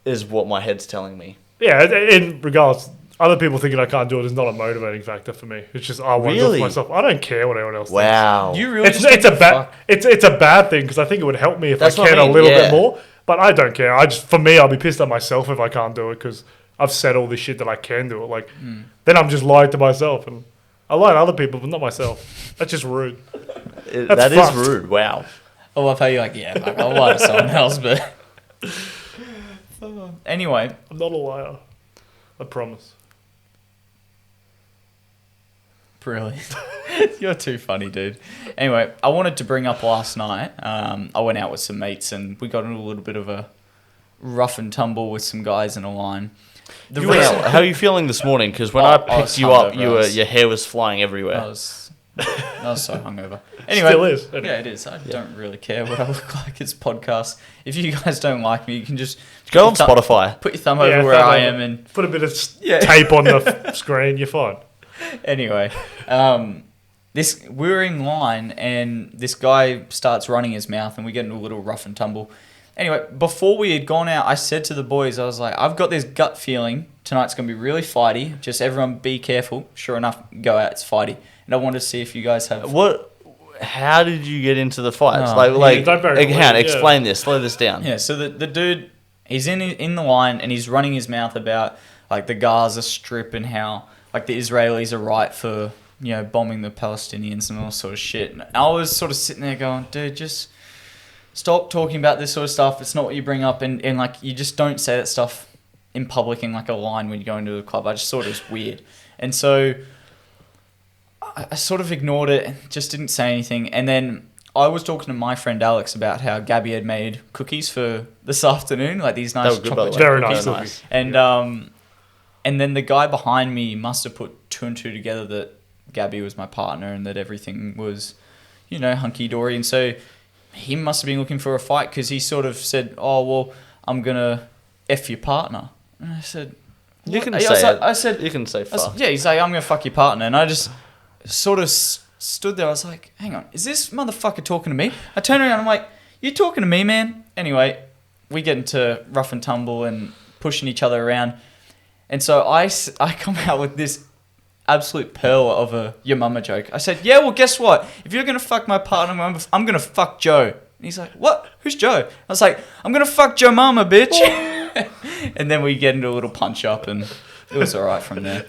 is what my head's telling me. Yeah, in regards, other people thinking I can't do it is not a motivating factor for me. It's just I want to do it Really? for myself. I don't care what anyone else Wow. You really thinks. just It's a bad it's a bad thing because I think it would help me if That's I what I cared mean, a little yeah. bit more. But I don't care. For me, I'll be pissed at myself if I can't do it because I've said all this shit that I can do it. Like then I'm just lying to myself and I lie to other people, but not myself. That's just rude. That is fucked. rude. Wow. I love how you're like, yeah, fuck, I'll lie to someone else, but... Anyway, I'm not a liar. I promise. brilliant. You're too funny, dude. Anyway, I wanted to bring up last night. I went out with some mates and we got into a little bit of a rough and tumble with some guys in a line. How are you feeling this morning? Because when I picked you up, your hair was flying everywhere. I was so hungover. Anyway, Still is. Anyway. Yeah, it is. I don't really care what I look like. It's podcast. If you guys don't like me, you can just Go on Spotify. put your thumb over where I am and put a bit of tape on the screen. You're fine. anyway, we were in line and this guy starts running his mouth and we get into a little rough and tumble. Anyway, before we had gone out, I said to the boys, I was like, I've got this gut feeling tonight's going to be really fighty. Just everyone be careful. Sure enough, go out, it's fighty. And I wanted to see if you guys have... How did you get into the fights? Explain explain this. Slow this down. Yeah, so the dude, he's in the line and he's running his mouth about like the Gaza Strip and how like the Israelis are right for, bombing the Palestinians and all sort of shit. And I was sort of sitting there going, dude, just stop talking about this sort of stuff. It's not what you bring up. And like, you just don't say that stuff in public in like a line when you go into a club. I just thought it was weird. And so I sort of ignored it and just didn't say anything. And then I was talking to my friend Alex about how Gabby had made cookies for this afternoon, like these nice chocolate chip Very cookies. nice. And then the guy behind me must have put two and two together that Gabby was my partner and that everything was, hunky-dory. And so he must have been looking for a fight because he sort of said, oh, well, I'm going to F your partner. And I said... You can I say said, you can say fuck. yeah, he's like, I'm going to fuck your partner. And I just sort of stood there. I was like, hang on, is this motherfucker talking to me? I turn around, I'm like, you talking to me, man? Anyway, we get into rough and tumble and pushing each other around. And so I come out with this absolute pearl of a your mama joke. I said, yeah, well, guess what? If you're going to fuck my partner, I'm going to fuck Joe. And he's like, what? Who's Joe? I was like, I'm going to fuck Joe mama, bitch. And then we get into a little punch up and it was all right from there.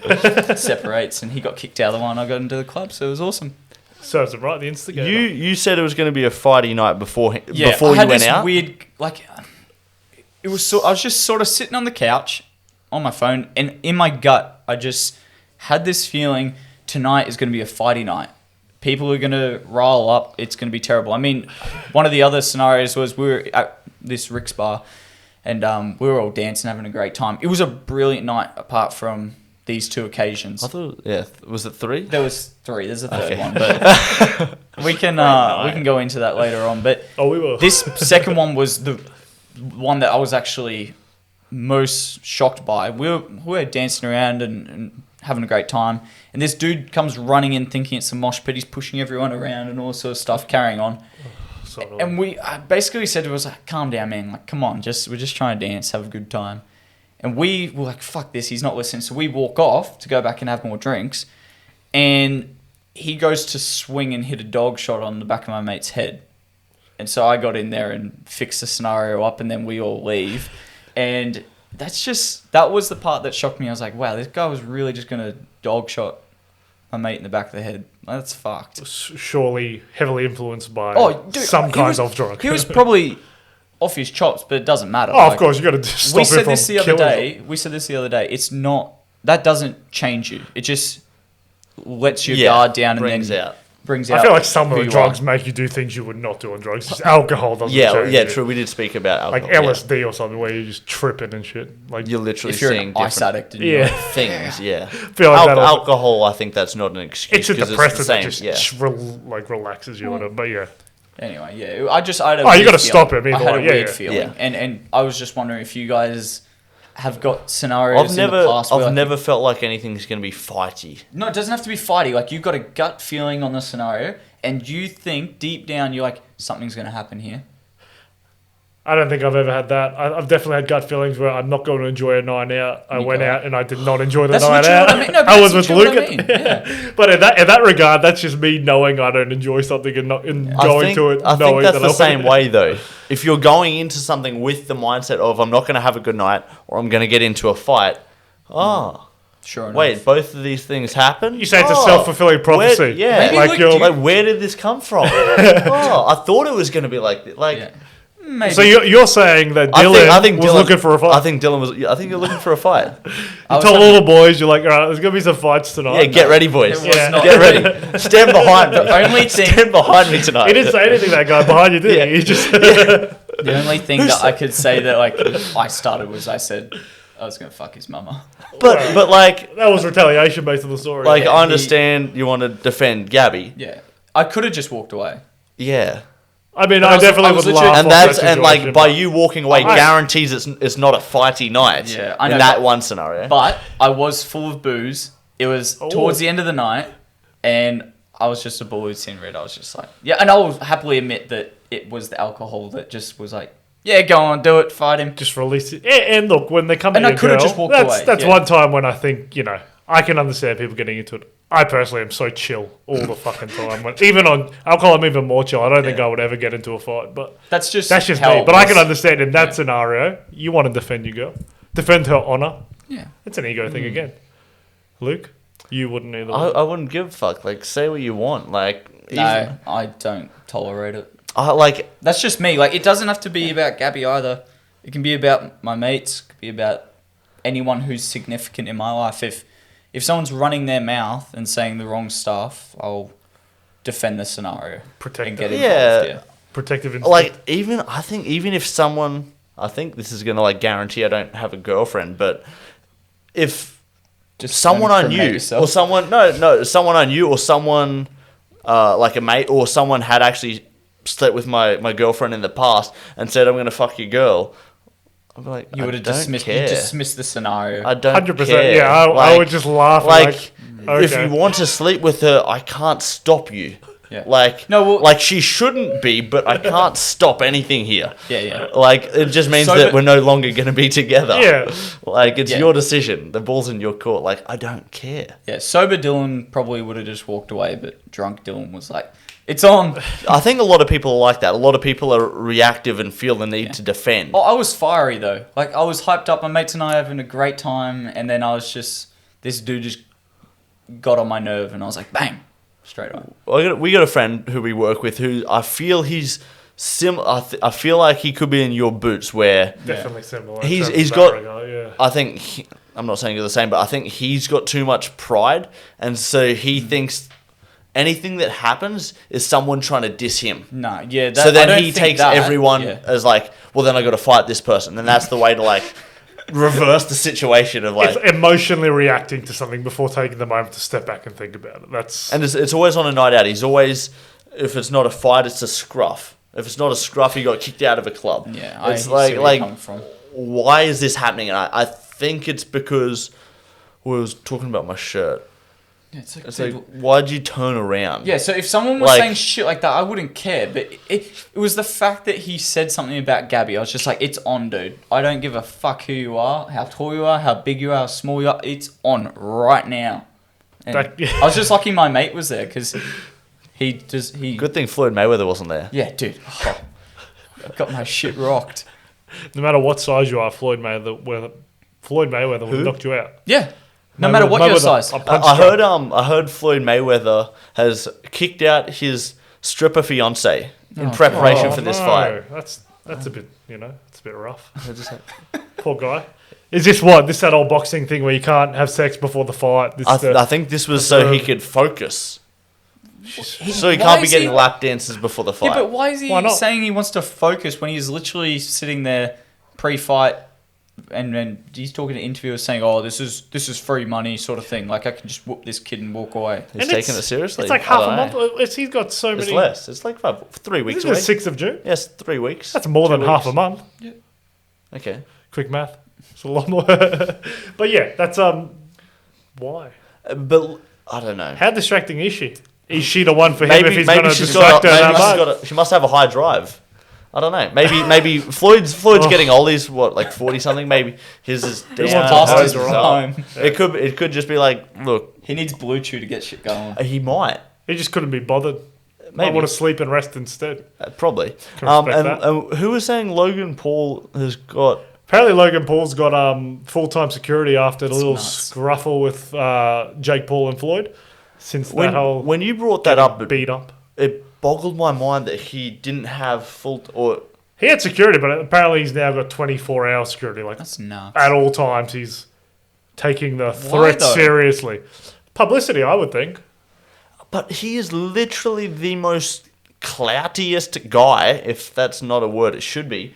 Separates and he got kicked out of the line. I got into the club, so it was awesome. Serves him right, the instigator. You said it was going to be a fighty night before I you had went this out. Weird, like, it was I was just sort of sitting on the couch on my phone, and in my gut, I just had this feeling tonight is going to be a fighty night. People are going to roll up. It's going to be terrible. I mean, one of the other scenarios was we were at this Rick's bar, and we were all dancing, having a great time. It was a brilliant night apart from these two occasions. I thought, was it 3? There was 3. There's a third one, but we can go into that later on. But we will. This second one was the one that I was actually most shocked by. We were dancing around and having a great time, and this dude comes running in thinking it's a mosh pit. He's pushing everyone around and all sort of stuff, carrying on. And I basically said to us, like, calm down, man. Like, come on, we're just trying to dance, have a good time. And we were like, fuck this, he's not listening. So we walk off to go back and have more drinks. And he goes to swing and hit a dog shot on the back of my mate's head. And so I got in there and fixed the scenario up, and then we all leave. And that was the part that shocked me. I was like, wow, this guy was really just going to dog shot my mate in the back of the head. That's fucked. Surely heavily influenced by some kind of drug. He was probably off his chops, but it doesn't matter. Oh, of course, you got to stop we him said from this the other day. We said this the other day. It's not... That doesn't change you. It just lets your guard down and then... out. brings I out feel like some of who the you drugs are. make you do things you would not do on drugs. Just alcohol doesn't Yeah, change yeah, it. true. We did speak about Like alcohol. LSD or something where you're just tripping and shit. Like You're literally If you're seeing an ice different addict, and Yeah. things. Yeah, feel like that also- alcohol. I think that's not an excuse. it's a 'cause depressant the that same. just yeah. relaxes you on it. But yeah, Anyway, yeah, I had a Oh, you weird gotta stop feeling. him I either had a way, yeah, weird yeah. feeling, Yeah. and I was just wondering if you guys have got scenarios I've in the past where I've like, never felt like anything's gonna be fighty. No, it doesn't have to be fighty. Like you've got a gut feeling on the scenario, and you think deep down you're like something's gonna happen here. I don't think I've ever had that. I've definitely had gut feelings where I'm not going to enjoy a night out. I You went go out and I did not enjoy the That's night literally out. what I mean. No, but I that's was with literally Luke. what I mean. Yeah. But in that regard, that's just me knowing I don't enjoy something and not and going to it. I think knowing that's that the I'll- same way though. If you're going into something with the mindset of I'm not going to have a good night or I'm going to get into a fight, Sure enough. wait, both of these things happen. You say it's a self-fulfilling prophecy. Where, yeah, Maybe like look, you're. like where did this come from? I thought it was going to be like this. Like Yeah. Maybe. So you're saying that Dylan I think was Dylan, looking for a fight? I think Dylan was. I think you're looking for a fight. You told all the boys, you're like, all right, there's going to be some fights tonight. Yeah, get ready, boys. It was Yeah. not. Get ready. Stand behind me. The only thing- Stand behind me tonight. He didn't say anything, that guy behind you, did he? He just... The only thing that I could say that like I started was I said I was gonna fuck his mama. But like That was retaliation based on the story. like Yeah, I understand you want to defend Gabby. Yeah, I could have just walked away. Yeah. I mean, But I I definitely was would literally- laugh And off that's that and like situation, by but- you walking away I- guarantees it's not a fighty night. Yeah, I know, in that but- one scenario. But I was full of booze. It was towards the end of the night, and I was just a ball with tin red. I was just like, yeah, and I will happily admit that it was the alcohol that just was like, yeah, go on, do it, fight him. Just release it. And look, when they come And at I your could've girl, just walked that's, away, That's yeah. one time when I think, I can understand people getting into it. I personally am so chill all the fucking time. Even on alcohol, I'm even more chill. I don't think I would ever get into a fight, but That's just that's just how me. it But I was. can understand in that scenario, you want to defend your girl. Defend her honour. Yeah. It's an ego thing again. Luke, you wouldn't either. I wouldn't give a fuck. Like say what you want. Like No, I don't tolerate it. I like That's just me. Like, it doesn't have to be about Gabby either. It can be about my mates. It could be about anyone who's significant in my life. If someone's running their mouth and saying the wrong stuff, I'll defend the scenario Protect and get them. involved. Yeah. Yeah. Protective instinct. like even if someone I think this is gonna like guarantee I don't have a girlfriend, but if Just someone don't I incriminate knew yourself. or someone I knew or someone like a mate or someone had actually slept with my girlfriend in the past and said I'm gonna fuck your girl, I'd be like You would have dismissed the scenario. I don't 100%. care. Yeah, I would just laugh. like okay. if you want to sleep with her, I can't stop you. Yeah. Like No, well- like she shouldn't be, but I can't stop anything here. Yeah. Like it just means So that that- we're no longer going to be together. Yeah. Like it's Yeah. your decision. The ball's in your court. Like I don't care. Yeah, sober Dylan probably would have just walked away, but drunk Dylan was like, it's on. I think a lot of people are like that. A lot of people are reactive and feel the need to defend. Oh, I was fiery though. Like, I was hyped up. My mates and I having a great time, and then I was just, this dude just got on my nerve, and I was like, bang, straight away. We got a friend who we work with who I feel he's similar. I feel like he could be in your boots where Definitely similar. He's- in terms he's of got- that regard, yeah. I think I'm not saying you're the same, but I think he's got too much pride, and so he thinks anything that happens is someone trying to diss him. No, yeah. So I then don't he think takes that, everyone yeah. as like, well, then I got to fight this person, and that's the way to like reverse the situation of like. It's emotionally reacting to something before taking the moment to step back and think about it. That's And it's always on a night out. He's always, if it's not a fight, it's a scruff. If it's not a scruff, he got kicked out of a club. Yeah, I it's see where you're like coming from. why is this happening? And I think it's because we was talking about my shirt. Yeah, it's like, It's dude, like, why'd you turn around? yeah, so if someone was Like- saying shit like that, I wouldn't care. But it was the fact that he said something about Gabby. I was just like, it's on, dude. I don't give a fuck who you are, how tall you are, how big you are, how small you are. It's on right now. And That- I was just lucky my mate was there because he. Good thing Floyd Mayweather wasn't there. Yeah, dude. Oh, I got my shit rocked. no matter what size you are, Floyd Mayweather would have knocked you out. Yeah. No matter what your size. I heard Floyd Mayweather has kicked out his stripper fiance in preparation for this fight. That's a bit, it's a bit rough. Poor guy. Is this that old boxing thing where you can't have sex before the fight? I think this was so he could focus. So he Why can't be is getting he- lap dances before the fight. Yeah, but why is he Why not? saying he wants to focus when he's literally sitting there pre-fight and he's talking to interviewers saying, "Oh, this is free money," sort of thing. Like I can just whoop this kid and walk away. He's And taking it seriously. It's like I half a don't month. know. He's got so It's many. less. It's like 3 weeks Isn't it away. the 6th of June? Yes, 3 weeks. That's more than 2 half a weeks. month. Okay. Quick math. It's a lot more. But yeah, that's why. But I don't know. How distracting is she? Is she the one for him if he's going to she's distract her that much? got she must have a high drive. I don't know. Maybe Floyd's getting old. He's what, like 40 something. Maybe his is down. wants Past high his drive. time. It could just be like, look, He needs Blue Chew to get shit going. he might. He just couldn't be bothered. I Maybe. want to sleep and rest instead. Probably. Can respect And who was saying Logan Paul has got? Apparently, Logan Paul's got full-time security after the little nuts. scruffle with Jake Paul and Floyd. Since that whole When you brought that up, beat up, it boggled my mind that he didn't have full or he had security, but apparently he's now got 24-hour security. Like That's nuts. at all times, he's taking the Why, threat though? seriously. Publicity, I would think. But he is literally the most cloutiest guy, if that's not a word it should be.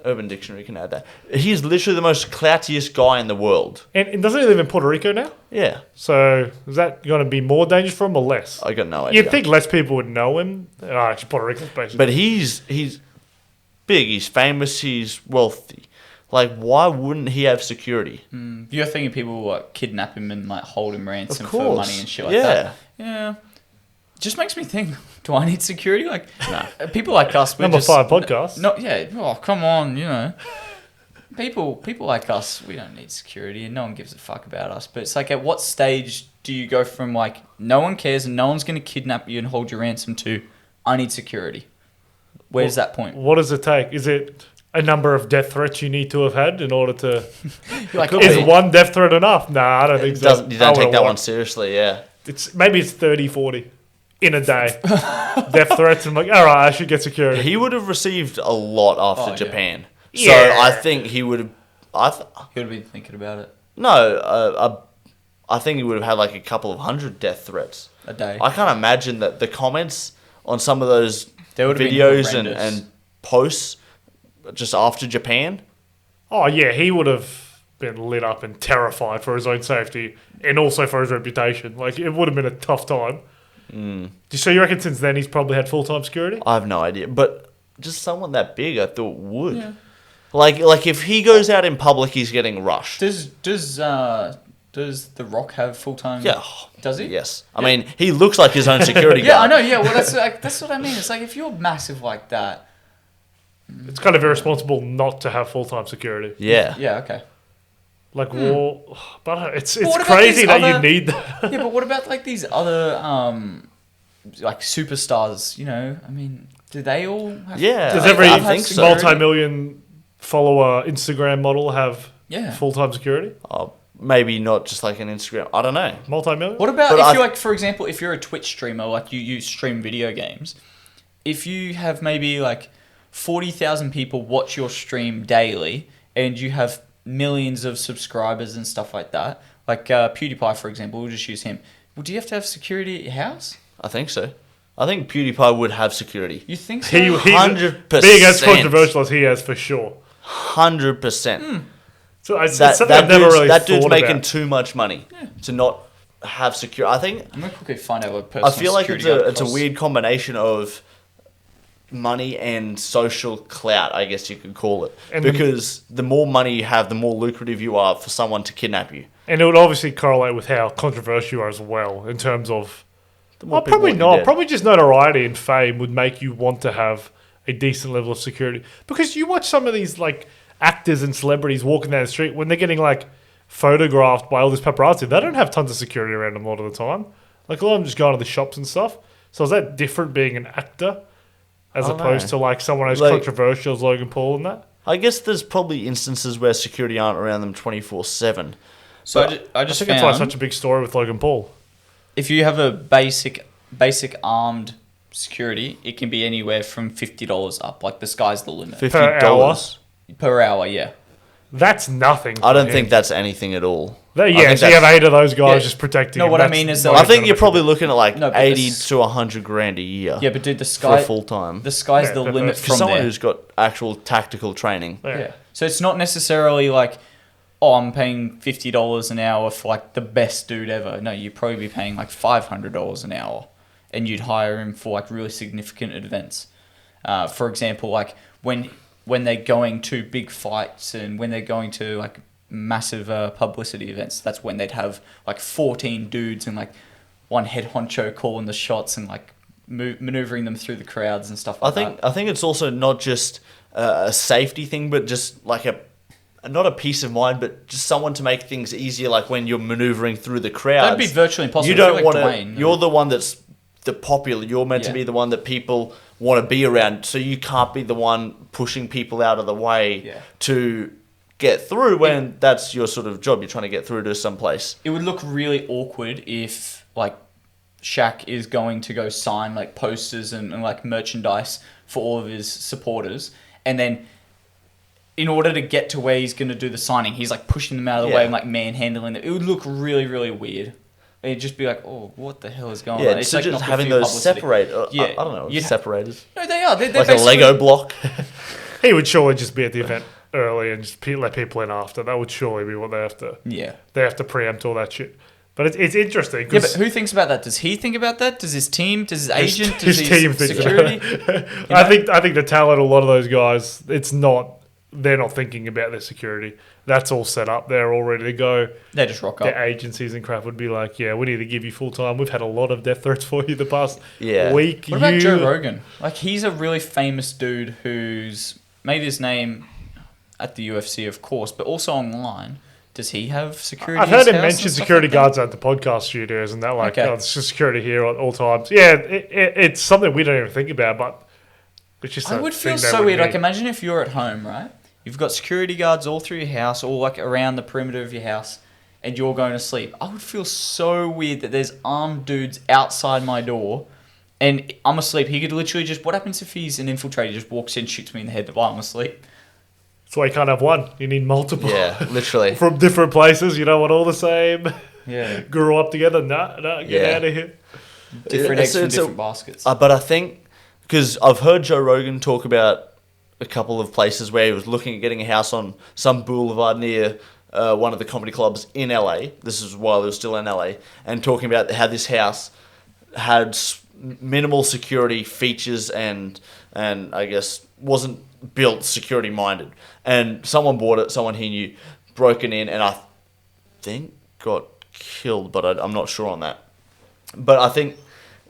Urban Dictionary can add that. He's literally the most cloutiest guy in the world. And doesn't he live in Puerto Rico now? Yeah. So is that going to be more dangerous for him or less? I got no idea. You'd think less people would know him. Actually, Puerto Rico's basically. But he's big, he's famous, he's wealthy. Like, why wouldn't he have security? You're thinking people will like kidnap him and like hold him ransom Of for course. money and shit like Yeah. that. Yeah. Just makes me think, do I need security? Like, Nah. people like us, we're Number just, 5 podcast. No, yeah. Oh, come on, you know. People like us, we don't need security, and no one gives a fuck about us. But it's like, at what stage do you go from like no one cares and no one's going to kidnap you and hold your ransom to I need security? Where's that point? What does it take? Is it a number of death threats you need to have had in order to? You're like, Is oh, one death threat enough? Nah, I don't think so. You don't take that one one. seriously, yeah. Maybe it's 30, 40 in a day. Death threats. I'm like, all right, I should get security. He would have received a lot after Oh, yeah. Japan. So Yeah. I think he would have... he would have been thinking about it I think he would have had like a couple of hundred death threats. a day. I can't imagine that the comments on some of those They would have been videos horrendous. and posts just after Japan. Oh, yeah, he would have been lit up and terrified for his own safety and also for his reputation. Like, it would have been a tough time. So you reckon since then he's probably had full-time security? I have no idea, but just someone that big, I thought would. Yeah. Like if he goes out in public, he's getting rushed. Does The Rock have full time? Yeah. Does he? Yes. I mean, he looks like his own security Yeah, guard. I know. Yeah, well, that's what I mean. It's like if you're massive like that. It's kind of irresponsible not to have full-time security. Yeah. Yeah. Okay. Like, well, but it's what about crazy these that you other- need that. Yeah, but what about like these other like superstars? You know, I mean, do they all? Have, Yeah. Does I every think so. multi-million follower Instagram model have Yeah. full-time security? Oh, maybe not just like an Instagram. I don't know. Multi-million? What about But if I- you're like, for example, if you're a Twitch streamer, like you stream video games, if you have maybe like 40,000 people watch your stream daily, and you have millions of subscribers and stuff like that, like PewDiePie, for example, we'll just use him. Well, do you have to have security at your house? I think so. I think PewDiePie would have security. You think so? He's 100%. being as controversial as he has for sure. 100%. So it's something I've never really that dude's thought making about. too much money to not have security. I think I'm gonna quickly find out what I personal feel like security guard it's a costs. weird combination of money and social clout, I guess you could call it. And because the more money you have, the more lucrative you are for someone to kidnap you. And it would obviously correlate with how controversial you are as well, in terms of... The more Well, people probably want you not. dead. Probably just notoriety and fame would make you want to have a decent level of security. Because you watch some of these like actors and celebrities walking down the street, when they're getting like photographed by all this paparazzi, they don't have tons of security around them a lot of the time. Like a lot of them just go into the shops and stuff. So is that different being an actor as I don't opposed know. to like someone as Like- controversial as Logan Paul and that? I guess there's probably instances where security aren't around them 24/7. So I I just think that's why found it's such a big story with Logan Paul. if you have a basic armed security, it can be anywhere from $50 up. Like the sky's the limit $50. per hour. Yeah. That's nothing. I for don't him. think that's anything at all. Yeah, so you have 8 of those guys just protecting. No, him. what I mean is that I like, think you're probably looking at like No, but 80 to 100 grand a year. Yeah, but dude, for the full time. sky's the Yeah, limit for from Someone there. who's got actual tactical training. Yeah. So it's not necessarily like, oh, I'm paying $50 an hour for like the best dude ever. No, you'd probably be paying like $500 an hour, and you'd hire him for like really significant events. For example, like when they're going to big fights and when they're going to like massive publicity events, that's when they'd have like 14 dudes and like one head honcho calling the shots and like maneuvering them through the crowds and stuff like that. I think it's also not just a safety thing, but just like not a peace of mind, but just someone to make things easier. Like when you're maneuvering through the crowds, That'd be virtually impossible. You don't like want to. Dwayne, You're the one that's the popular. You're meant to Yeah. be the one that people want to be around. So you can't be the one pushing people out of the way to get through when that's your sort of job. You're trying to get through to some place. It would look really awkward if like Shaq is going to go sign like posters and like merchandise for all of his supporters, and then in order to get to where he's going to do the signing, he's like pushing them out of the way and like manhandling them. It would look really, really weird. It'd just be like, oh, what the hell is going on? It's like just not having good for those publicity. separate. Yeah, I don't know, separators. No, they are. They're Like a basically- Lego block. He would surely just be at the event early and just let people in after. That would surely be what they have to. Yeah. They have to preempt all that shit. But it's interesting. Yeah, but 'cause who thinks about that? Does he think about that? Does his team? Does his agent? his Does team his thinks security? I think the talent, a lot of those guys, they're not thinking about their security. That's all set up. They're all ready to go. They just rock up. Their agencies and crap would be like, yeah, we need to give you full time. We've had a lot of death threats for you the past week. What about Joe Rogan? Like, he's a really famous dude who's made his name at the UFC, of course, but also online. Does he have security? I've heard him mention security guards at the podcast studios and that, like, Okay. it's just security here at all times. Yeah, it's something we don't even think about, but it's just I a would thing feel they so would weird. need. Like, imagine if you're at home, right? You've got security guards all through your house, all like around the perimeter of your house, and you're going to sleep. I would feel so weird that there's armed dudes outside my door, and I'm asleep. He could literally just... What happens if he's an infiltrator, just walks in, shoots me in the head while I'm asleep? That's why you can't have one. You need multiple. Yeah, literally. From different places. You don't want all the same. Yeah. Grew up together. Nah, get out of here. Different eggs from different baskets. But I think, because I've heard Joe Rogan talk about a couple of places where he was looking at getting a house on some boulevard near one of the comedy clubs in LA. This is while he was still in LA, and talking about how this house had minimal security features and I guess wasn't built security minded. And someone bought it, someone he knew, broken in, and I think got killed, but I'm not sure on that. But I think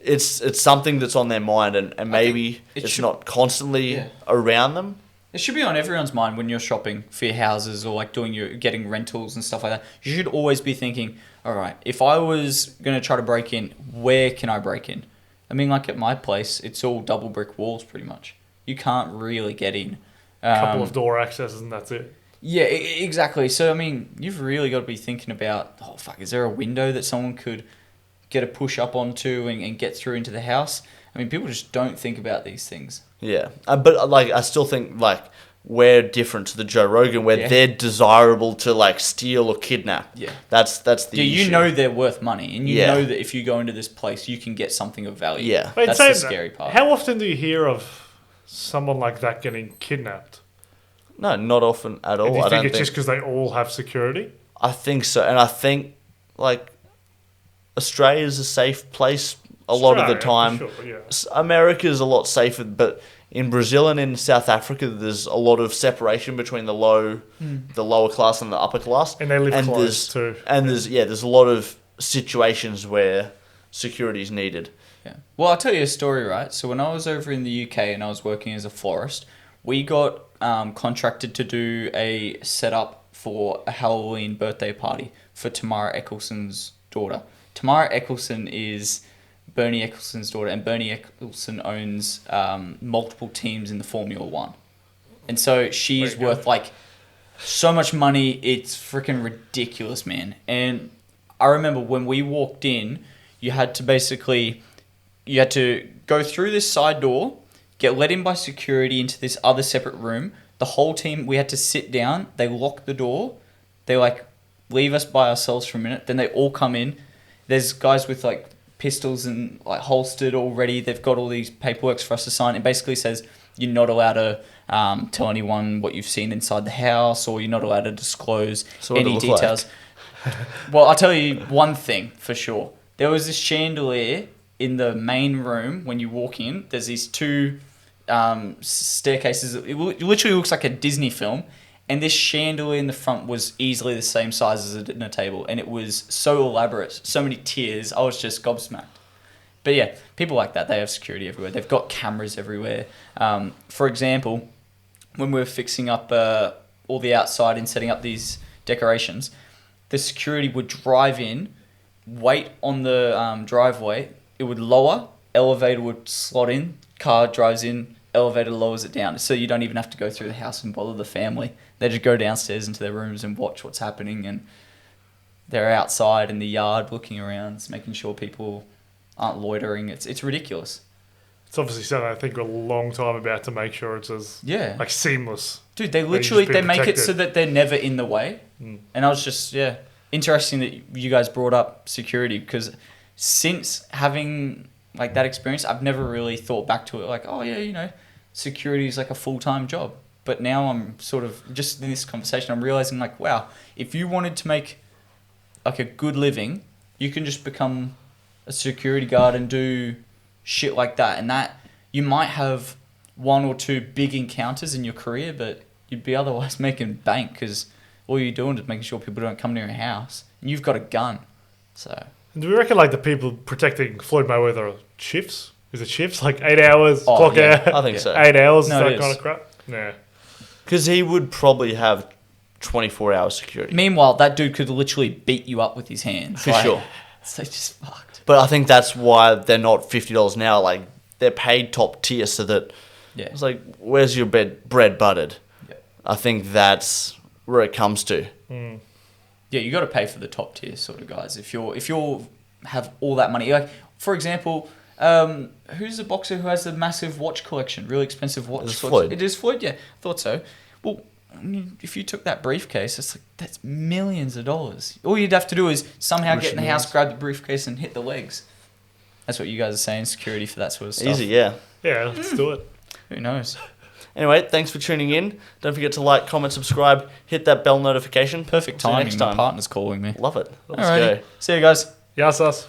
it's something that's on their mind, and maybe it's not constantly around them. It should be on everyone's mind when you're shopping for your houses or like getting rentals and stuff like that. You should always be thinking, all right, if I was going to try to break in, where can I break in? I mean, like at my place, it's all double brick walls pretty much. You can't really get in. A couple of door accesses and that's it. Yeah, exactly. So, I mean, you've really got to be thinking about, oh, fuck, is there a window that someone could get a push up onto and get through into the house? I mean, people just don't think about these things. Yeah, but like I still think like we're different to the Joe Rogan, where they're desirable to like steal or kidnap. Yeah, that's the issue. You know they're worth money, and you know that if you go into this place, you can get something of value. Yeah, that's the scary part. How often do you hear of someone like that getting kidnapped? No, not often at all. Do you I think don't it's just because they all have security? I think so, and I think like Australia's a safe place a lot of the time. For sure, yeah. America's a lot safer, but in Brazil and in South Africa, there's a lot of separation between the lower class and the upper class, And they live close too. And there's a lot of situations where security is needed. Yeah. Well, I'll tell you a story, right? So when I was over in the UK and I was working as a florist, we got contracted to do a setup for a Halloween birthday party for Tamara Eccleston's daughter. Tamara Eccleston is Bernie Eccleston's daughter, and Bernie Eccleston owns multiple teams in the Formula One. And so she's worth like so much money, it's freaking ridiculous, man. And I remember when we walked in, you had to go through this side door, get let in by security into this other separate room. The whole team, we had to sit down. They locked the door. They like leave us by ourselves for a minute. Then they all come in. There's guys with like pistols and like holstered already. They've got all these paperwork for us to sign. It basically says you're not allowed to tell anyone what you've seen inside the house, or you're not allowed to disclose any details. Well, I'll tell you one thing for sure. There was this chandelier in the main room when you walk in. There's these two staircases. It literally looks like a Disney film. And this chandelier in the front was easily the same size as a dinner table. And it was so elaborate, so many tiers. I was just gobsmacked. But yeah, people like that, they have security everywhere. They've got cameras everywhere. For example, when we were fixing up all the outside and setting up these decorations, the security would drive in, wait on the driveway. It would lower, elevator would slot in, car drives in, elevator lowers it down. So you don't even have to go through the house and bother the family. They just go downstairs into their rooms and watch what's happening, and they're outside in the yard looking around, making sure people aren't loitering. It's ridiculous. It's obviously something I think a long time about to make sure it's as like seamless. Dude, they make it so that they're never in the way. And I was just interesting that you guys brought up security, because since having like that experience, I've never really thought back to it like, oh yeah, you know, security is like a full-time job. But now I'm sort of, just in this conversation, I'm realizing like, wow, if you wanted to make like a good living, you can just become a security guard and do shit like that. And that, you might have one or two big encounters in your career, but you'd be otherwise making bank, because all you're doing is making sure people don't come near your house. And you've got a gun. So. Do we reckon like the people protecting Floyd Mayweather are shifts? Is it shifts? Like 8 hours, clock out? I think so. 8 hours, no, that kind of crap? Yeah. Because he would probably have 24-hour security. Meanwhile, that dude could literally beat you up with his hands. For sure. So just fucked. But I think that's why they're not $50 an hour. Like, they're paid top tier, so that it's like, where's your bread buttered? Yeah. I think that's where it comes to. Yeah, you got to pay for the top tier sort of guys. If you have all that money, like for example, who's the boxer who has the massive watch collection, really expensive watch? It's Floyd. It is Floyd. Yeah, thought so. Well, if you took that briefcase, it's like that's millions of dollars. All you'd have to do is somehow get in the house, grab the briefcase, and hit the legs. That's what you guys are saying. Security for that sort of stuff. Easy, yeah. Yeah, let's do it. Who knows? Anyway, thanks for tuning in. Don't forget to like, comment, subscribe, hit that bell notification. Perfect See you timing. next time. My partner's calling me. Love it. Let's Alrighty. go. See you guys. Yes, us.